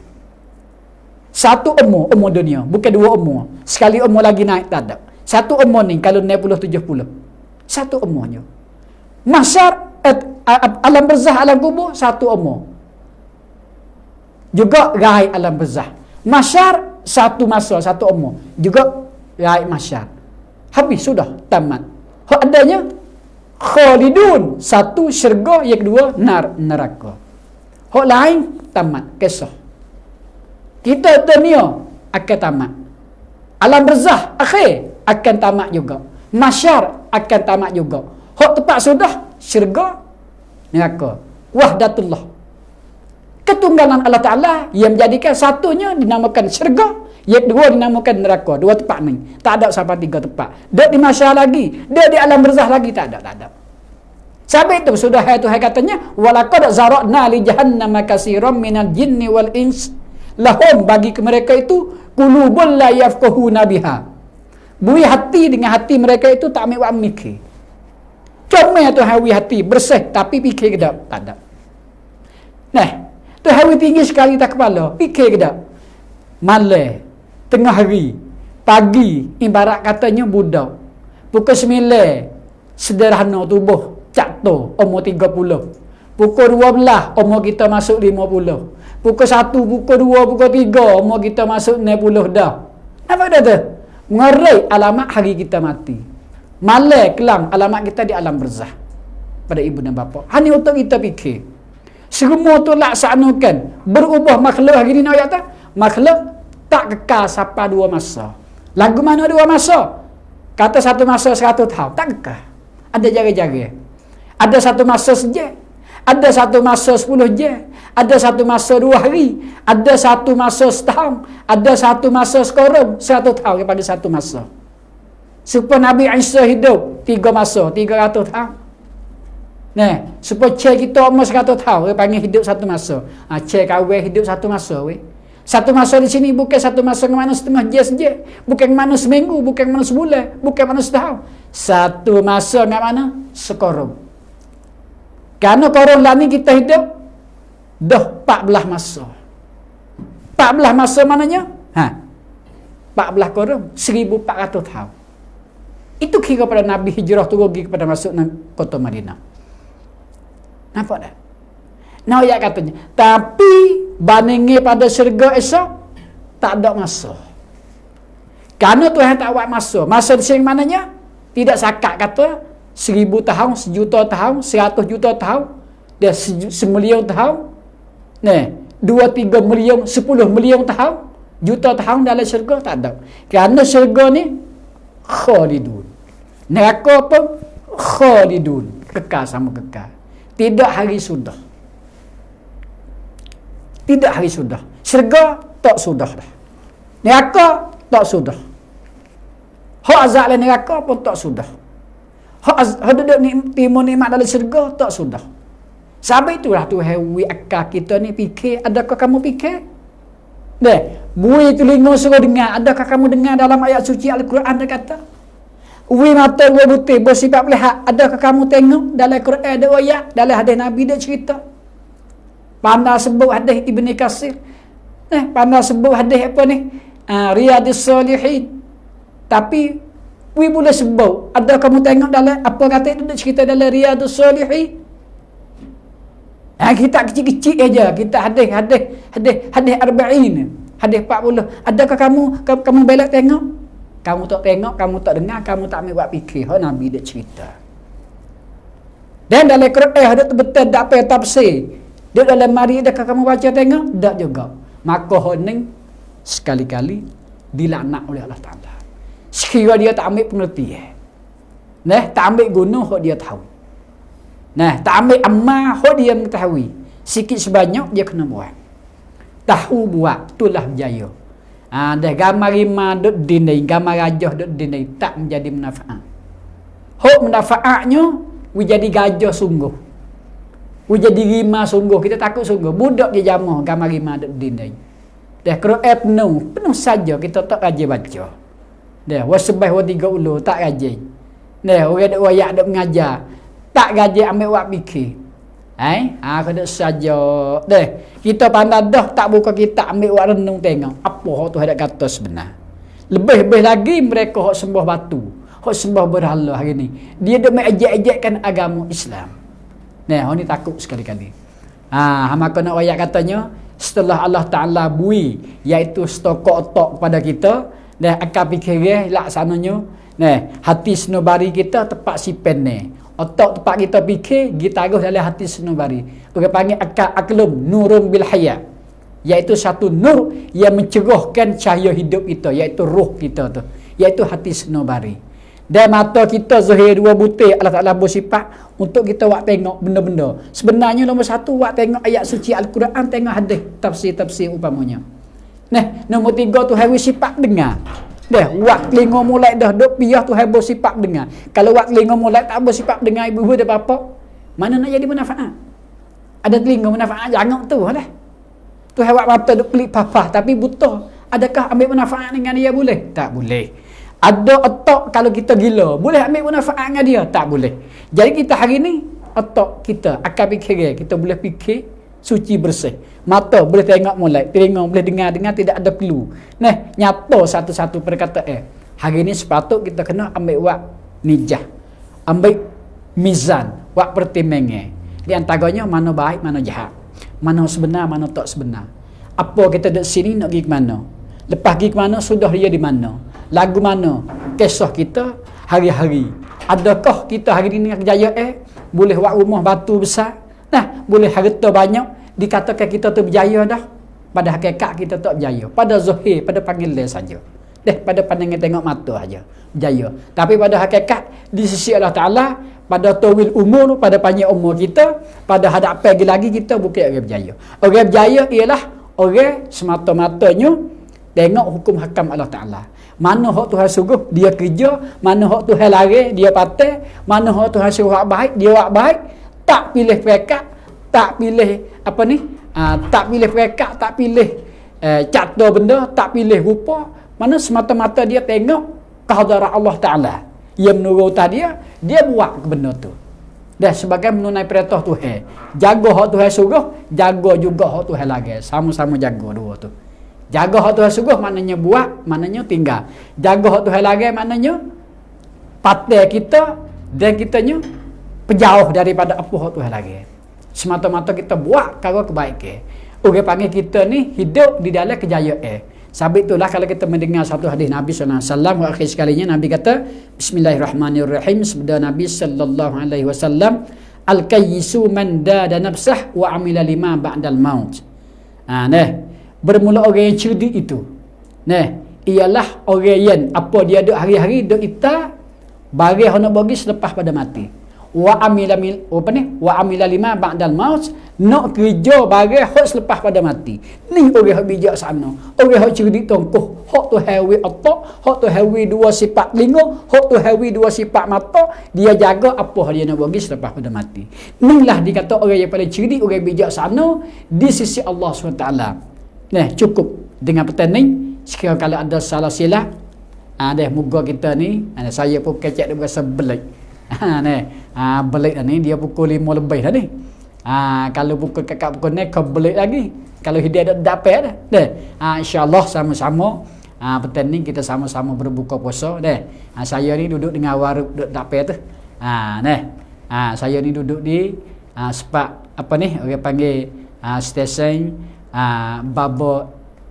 Satu umur dunia, bukan dua umur. Sekali umur lagi naik tak ada. Satu umur ni kalau 60-70. Satu umurnya. Masyar alam barzakh, alam kubur satu umur. Juga raih alam barzakh. Masyar satu masa, satu umur. Juga raih masyar. Habis sudah tamat. Hak adanya khalidun, satu syurga, yang kedua neraka. Hak lain tamat kisah. Kita dunia akan tamat. Alam barzah akhir akan tamat juga. Masyar akan tamat juga. Hak tempat sudah syurga, neraka. Wahdatullah. Ketunggalan Allah Ta'ala yang menjadikan satunya dinamakan syurga, yang kedua dinamakan neraka. Dua tempat ni. Tak ada sampai tiga tempat. Dia di masyar lagi, dia di alam barzah lagi, tak ada. Sampai itu sudah Tuhan katanya, walaqad zara'na li jahannama katsiran minal jinni wal ins lahum, bagi mereka itu qulubun la yafqahuna biha. Bui hati dengan hati mereka itu tak ambil mikir. Comel Tuhan wi hati bersih tapi fikir ke tak? Tak ada. Nah, Tuhan wi tinggi sekali tak kepala, fikir ke tak? Malam, tengah hari, pagi, ibarat katanya budak. Pukul 9 sederhana tubuh cakto umur 30. Pukul 12 umur kita masuk 50. Pukul 1, pukul 2, pukul 3 umur kita masuk 60 dah. Apa dah tu? Mengerai alamat hari kita mati. Malam kelam alamat kita di alam barzah. Pada ibu dan bapa. Hanya untuk kita fikir. Semua tu laksanakan. Berubah makhluk hari ni ayat tak? Makhluk tak kekal sampai dua masa. Lagu mana dua masa? Kata satu masa 100 tahun. Tak kekal. Ada jaga-jaga. Ada satu masa saja. Ada satu masa 10 jam. Ada satu masa 2 hari. Ada satu masa setahun. Ada satu masa sekorang 100 tahun kepada satu masa. Supaya Nabi Isa hidup 3 masa, 300 tahun. Nah, supaya cik kita umur 100 tahun, dia panggil hidup satu masa. Cik kahwin hidup satu masa. Satu masa di sini bukan satu masa ke mana setengah jam saja. Bukan ke mana seminggu, bukan ke mana sebulan, bukan ke mana setahun. Satu masa ke mana? Sekorang. Kerana korang lah ni kita hidup dah 14 masa. 14 masa mananya? 14 korang 1400 tahun. Itu kira pada Nabi hijrah tu pergi kepada masuk kota Madinah. Nampak tak? Nah, ayat katanya, tapi bandingnya pada syurga esok tak ada masa. Kerana Tuhan tak buat masa. Masa di sini mananya? Tidak sakat kata 1000 tahun, 1 juta tahun, 100 juta tahun, dia 1,000,000 tahun, 2-3 million, 10 million tahun, juta tahun dalam syurga, tak ada. Kerana syurga ni khalidun. Neraka pun khalidun, kekal sama kekal. Tidak hari sudah. Tidak hari sudah. Syurga tak sudah dah. Neraka tak sudah. Hak azab dalam neraka pun tak sudah. Hak duduk timur nikmat dalam syurga tak sudah. Sampai itulah Tuhan wi akal kita ni fikir. Adakah kamu fikir? Bui telinga suruh dengar. Adakah kamu dengar dalam ayat suci Al-Quran dia kata? Wi mata dua butir bersifat melihat. Adakah kamu tengok dalam Quran ada ayat, dalam hadis Nabi dia cerita. Pandai sebut hadis Ibn Katsir. Pandai sebut hadis apa ni? Riyadhus Shalihin. Tapi wi boleh sebut. Ada kamu tengok dalam apa kata itu cerita dalam Riyadhus Shalihin. Kita kecil-kecil aja. Kita hadis arba'in. Hadis 40. Adakah kamu belak tengok? Kamu tak tengok, kamu tak dengar, kamu tak ambil buat fikir. Nabi dia cerita. Dan dalam Quran ada betul tak apa tafsir. Dia dalam mari adakah kamu baca tengok? Tak juga. Maka honing sekali-kali dilaknat oleh Allah Ta'ala. Sekiranya dia tak ambil pengertian. Tak ambil guna hak dia tahu. Tak ambil amal hak dia mengetahui. Sikit sebanyak dia kena buat. Tahu buat, itulah berjaya. Dah gambar rima duk dinai, gambar rajah duk dinai, tak menjadi manfaat. Hak manfaatnya, we jadi gajah sungguh. We jadi rima sungguh, kita takut sungguh. Budak dia jamah gambar rima duk dinai. Dah Quran penuh saja kita tak rajin baca. Dah wasbah wa 3 ulu tak rajin. Dah orang duk wayak duk mengajar, tak rajin ambil buat fikir. Kena saja. Kita pandai dah tak buka kitab ambil buat renung tengok apa hak tu hendak kata sebenar. Lebih-lebih lagi mereka hak sembah batu, hak sembah berhala hari ni. Dia dak mengejek-ejekkan agama Islam. Ni takut sekali-kali. Maka nak ayat katanya setelah Allah Ta'ala bui iaitu stokok otak pada kita, akal fikir laksananya, hati senubari kita tepat sipen ni. Otak tempat kita fikir, kita taruh dalam hati senubari. Orang panggil akal aklum nurun bil hayat. iaitu satu nur yang mencerahkan cahaya hidup kita, iaitu roh kita tu, iaitu hati senobari. Dan mata kita zahir dua butir Allah Ta'ala bersifat untuk kita buat tengok benda-benda. Sebenarnya nombor satu buat tengok ayat suci Al-Quran, tengok hadis tafsir-tafsir umpamanya. Nah, nombor tiga tu hari sifat dengar. Dah, buat telinga mulai dah duk piah tu hari bersifat dengar. Kalau buat telinga mulai tak bersifat dengar ibu-ibu dia apa? Mana nak jadi manfaat? Ada telinga manfaat jangan tu lah. Tu hari buat mata duk pelik papah tapi buta. Adakah ambil manfaat dengan dia boleh? Tak boleh. Ada otak kalau kita gila, boleh ambil manfaat dengan dia? Tak boleh. Jadi kita hari ni, otak kita, akal fikir kita boleh fikir suci bersih. Mata boleh tengok mulai, telinga boleh dengar tidak ada clue. Nah, nyata satu-satu perkataan. Hari ni sepatut kita kena ambil wak nijah. Ambil mizan, wak pertimbangan. Di antaranya mana baik, mana jahat. Mana sebenar, mana tak sebenar. Apa kita duduk sini nak pergi ke mana? Lepas pergi ke mana, sudah dia di mana? Lagu mana? Kisah kita hari-hari. Adakah kita hari ini dengan kejayaan boleh buat rumah batu besar? Nah, boleh harta banyak, dikatakan kita tu berjaya dah. Pada hakikat kita tak berjaya. Pada zahir, pada panggilan saja. Pada pandangan tengok mata aja berjaya. Tapi pada hakikat di sisi Allah Ta'ala, pada tawil umur, pada panjang umur kita, pada hadapan lagi kita bukan orang berjaya. Orang berjaya ialah orang semata-matanya tengok hukum hakam Allah Ta'ala. Mana hak Tuhan suruh dia kerja, mana hak Tuhan larang dia patah, mana hak Tuhan suruh buat baik dia buat baik, tak pilih pekat, tak pilih apa ni? Tak pilih pekat, tak pilih cata benda, tak pilih rupa, mana semata-mata dia tengok kehadiran Allah Ta'ala. Yang menurut dia buat ke benda tu. Dan sebagai menunai perintah Tuhan, jaga hak Tuhan suruh, jaga juga hak Tuhan larang, sama-sama jaga dua tu. Jaga hak Tuhan suruh maknanya buat, maknanya tinggal. Jaga hak Tuhan larang maknanya patah kita dan kitanya penjauh daripada apa hak Tuhan larang. Semata-mata kita buat perkara kebaikan. Orang panggil kita ni hidup di dalam kejayaan. Sebab itulah kalau kita mendengar satu hadis Nabi sallallahu alaihi wasallam, akhir sekalinya Nabi kata, Bismillahirrahmanirrahim, sabda Nabi sallallahu alaihi wasallam, al-kayyisu man dada nafsah wa amila lima ba'dal maut. Bermula orang yang cerdik itu. Ialah orang yang apa dia duk hari-hari duk ita bagi hendak bagi selepas pada mati. Wa amila lima ba'dal maut, nak kerja bagi hak selepas pada mati. Ni orang hak bijak sana. Orang hak cerdik tongkoh, hak tu hawi otak, hak tu hawi dua sifat telinga, hak tu hawi dua sifat mata, dia jaga apa dia nak bagi selepas pada mati. Inilah dikata orang yang paling cerdik, orang bijak sana di sisi Allah SWT. Cukup dengan petani. Sekiranya kalau ada salah silap, moga kita ni, saya pun kecek dia berasa belik. Belik ni dia pukul 5 lebih dah ni. Kalau pukul kakak pukul ni kau belik lagi. Kalau hidayah dah dapat dah. InsyaAllah sama-sama petani kita sama-sama berbuka puasa dah. Saya ni duduk dengan warung duduk dapat tu. Saya ni duduk di sepak apa ni orang panggil stesen Baba,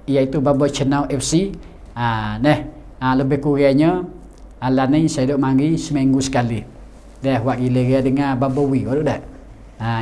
iaitu Baba Chenau FC. Lebih kurangnya ni saya duk mari seminggu sekali. Dah buat gila dengan Baba Wi baru dah.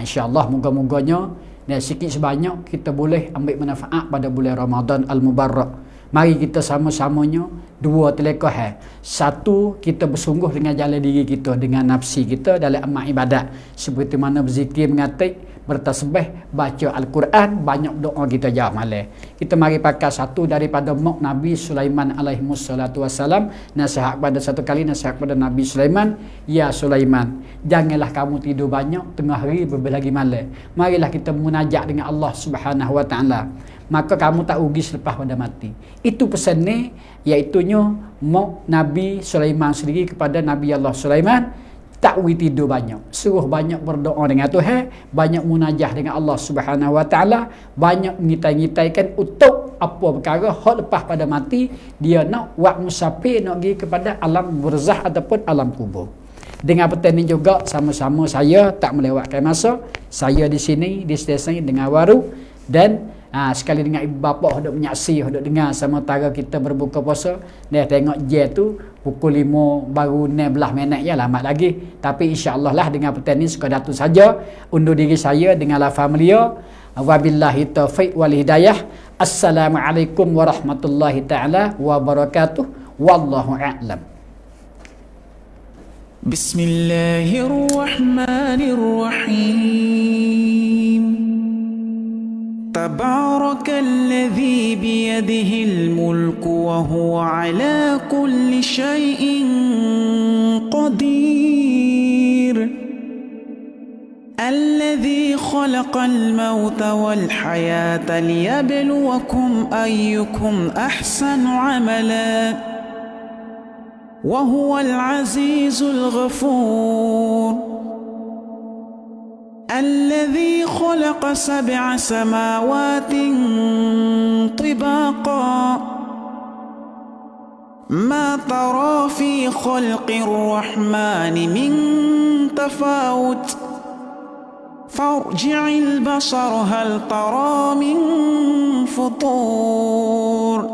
InsyaAllah moga-moganya sikit sebanyak kita boleh ambil manfaat pada bulan Ramadan Al-Mubarak. Mari kita sama-samanya dua telekah. Satu, kita bersungguh dengan jalan diri kita, dengan nafsi kita dalam amal ibadat. Seperti mana berzikir, mengatik, bertasbih, baca Al-Quran, banyak doa kita jauh malam. Kita mari pakai satu daripada mak Nabi Sulaiman alaihi wassalatu wassalam. Nasihat pada satu kali, nasihat pada Nabi Sulaiman, ya Sulaiman, janganlah kamu tidur banyak tengah hari berbelagi lagi malam. Marilah kita munajat dengan Allah Subhanahu wa taala. Maka kamu tak rugi selepas pada mati. Itu pesan ni, iaitunya mak Nabi Sulaiman sendiri kepada Nabi Allah Sulaiman, tak tidur banyak, suruh banyak berdoa dengan Tuhan, banyak munajah dengan Allah Subhanahu wa taala, banyak ngitai-ngitaikan untuk apa perkara hak lepas pada mati dia nak buat musafir, nak pergi kepada alam barzah ataupun alam kubur. Dengan petani juga sama-sama saya tak melewatkan masa. Saya di sini di stesen dengan waru dan sekali dengan ibu bapa hendak menyaksi, hendak dengar sama tara kita berbuka puasa. Dia tengok je tu pukul 5 baru 16 minit ya, lambat lagi. Tapi insya-Allah lah dengan petani sekadar tu saja undur diri saya dengan la familia. Wabillahi taufiq wal hidayah. Assalamualaikum warahmatullahi taala wabarakatuh. Wallahu a'lam. Bismillahirrahmanirrahim. Tabarakalladzi biyadihil mulku wa huwa ala kulli syai'in qadir. الذي خلق الموت والحياة ليبلوكم أيكم أحسن عملا وهو العزيز الغفور. الذي خلق 7 سماوات طباقا ما ترى في خلق الرحمن من تفاوت فارجع البصر هل ترى من فطور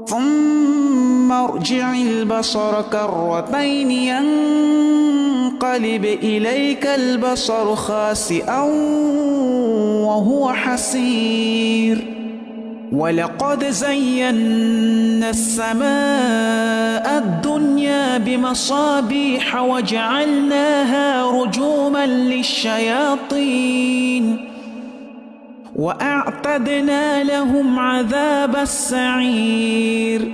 ثم ارجع البصر كرتين ينقلب إليك البصر خاسئا وهو حسير ولقد زينا السماء الدنيا بمصابيح وجعلناها رجوما للشياطين وأعتدنا لهم عذاب السعير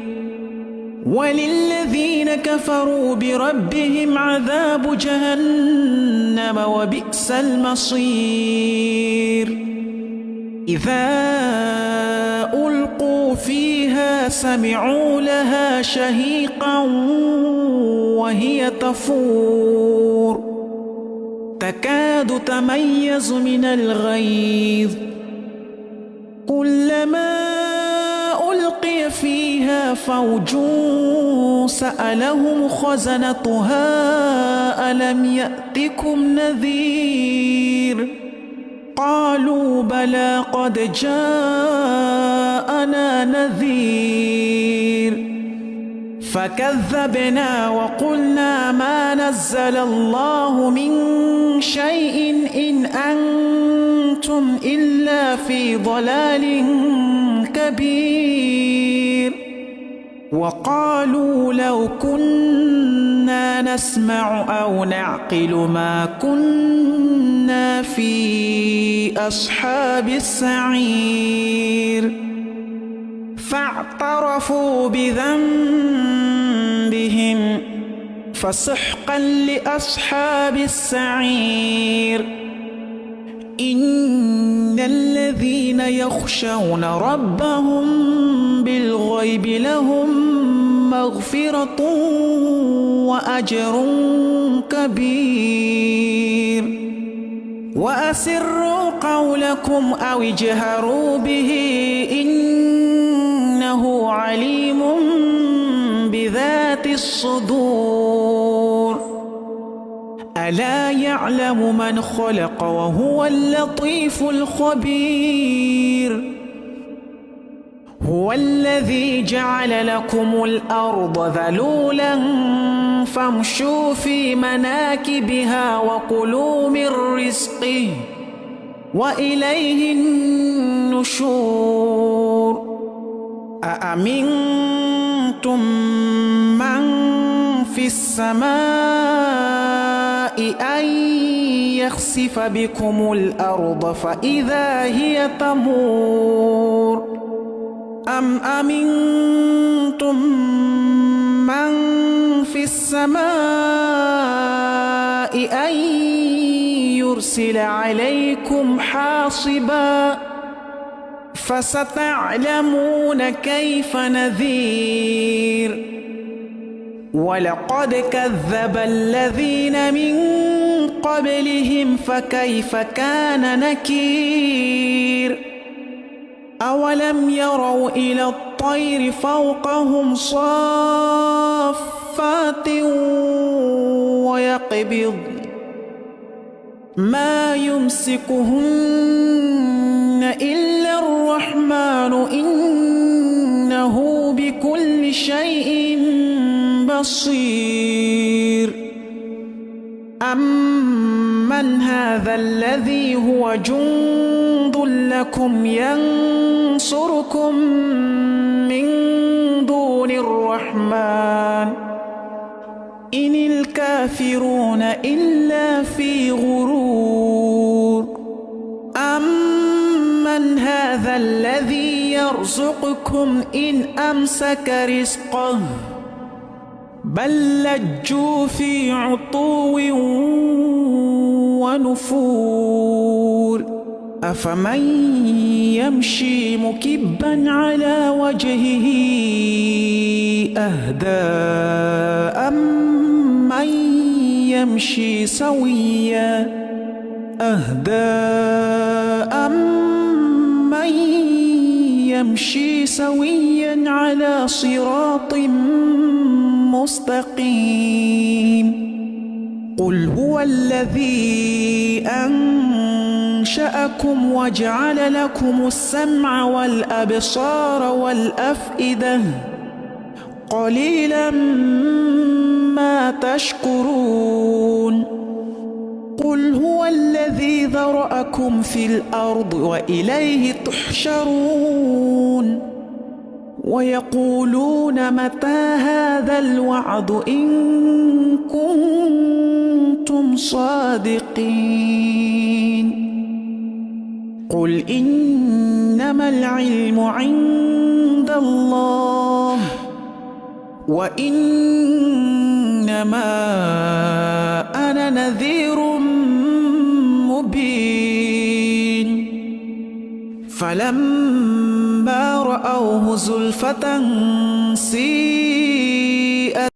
وللذين كفروا بربهم عذاب جهنم وبئس المصير. إذا ألقوا فيها سمعوا لها شهيقا وهي تفور تكاد تميز من الغيظ كلما ألقي فيها فوج سألهم خزنتها ألم يأتكم نذير قالوا بلى قد جاءنا نذير فكذبنا وقلنا ما نزل الله من شيء إن أنتم إلا في ضلال كبير وقالوا لو كنا نسمع أو نعقل ما كنا في أصحاب السعير فاعترفوا بذنبهم فسحقا لأصحاب السعير. إن الذين يخشون ربهم بالغيب لهم مغفرة وأجر كبير وأسروا قولكم أو اجهروا به إنه عليم بذات الصدور. ألا يعلم من خلق وهو اللطيف الخبير. هو الذي جعل لكم الأرض ذلولا فامشوا في مناكبها وكلوا من رزقه وإليه النشور. أأمنتم من في السماء أن يخسف بكم الأرض فإذا هي تمور أم أمنتم من في السماء أن يرسل عليكم حاصبا فستعلمون كيف نذير. ولقد كذب الذين من قبلهم فكيف كان نكير. أولم يروا إلى الطير فوقهم صافات ويقبض ما يمسكهن إلا الرحمن إنه بكل شيء بصير. أمن هذا الذي هو جند لكم ينصركم من دون الرحمن إن الكافرون إلا في غرور أمن هذا الذي يرزقكم إن أمسك رزقه بل لجوا في عتو ونفور أفمن يمشي مكبا على وجهه أهدى أمن يمشي سويا أمن يمشي سويا على صراط مستقيم قل هو الذي أنشأكم وجعل لكم السمع والأبصار والأفئدة قليلا ما تشكرون قل هو الذي ذرأكم في الأرض وإليه تحشرون ويقولون متى هذا الوعد إن كنتم صادقين قل إنما العلم عند الله وإنما أنا نذير مبين فلما رأوه زلفة سيئة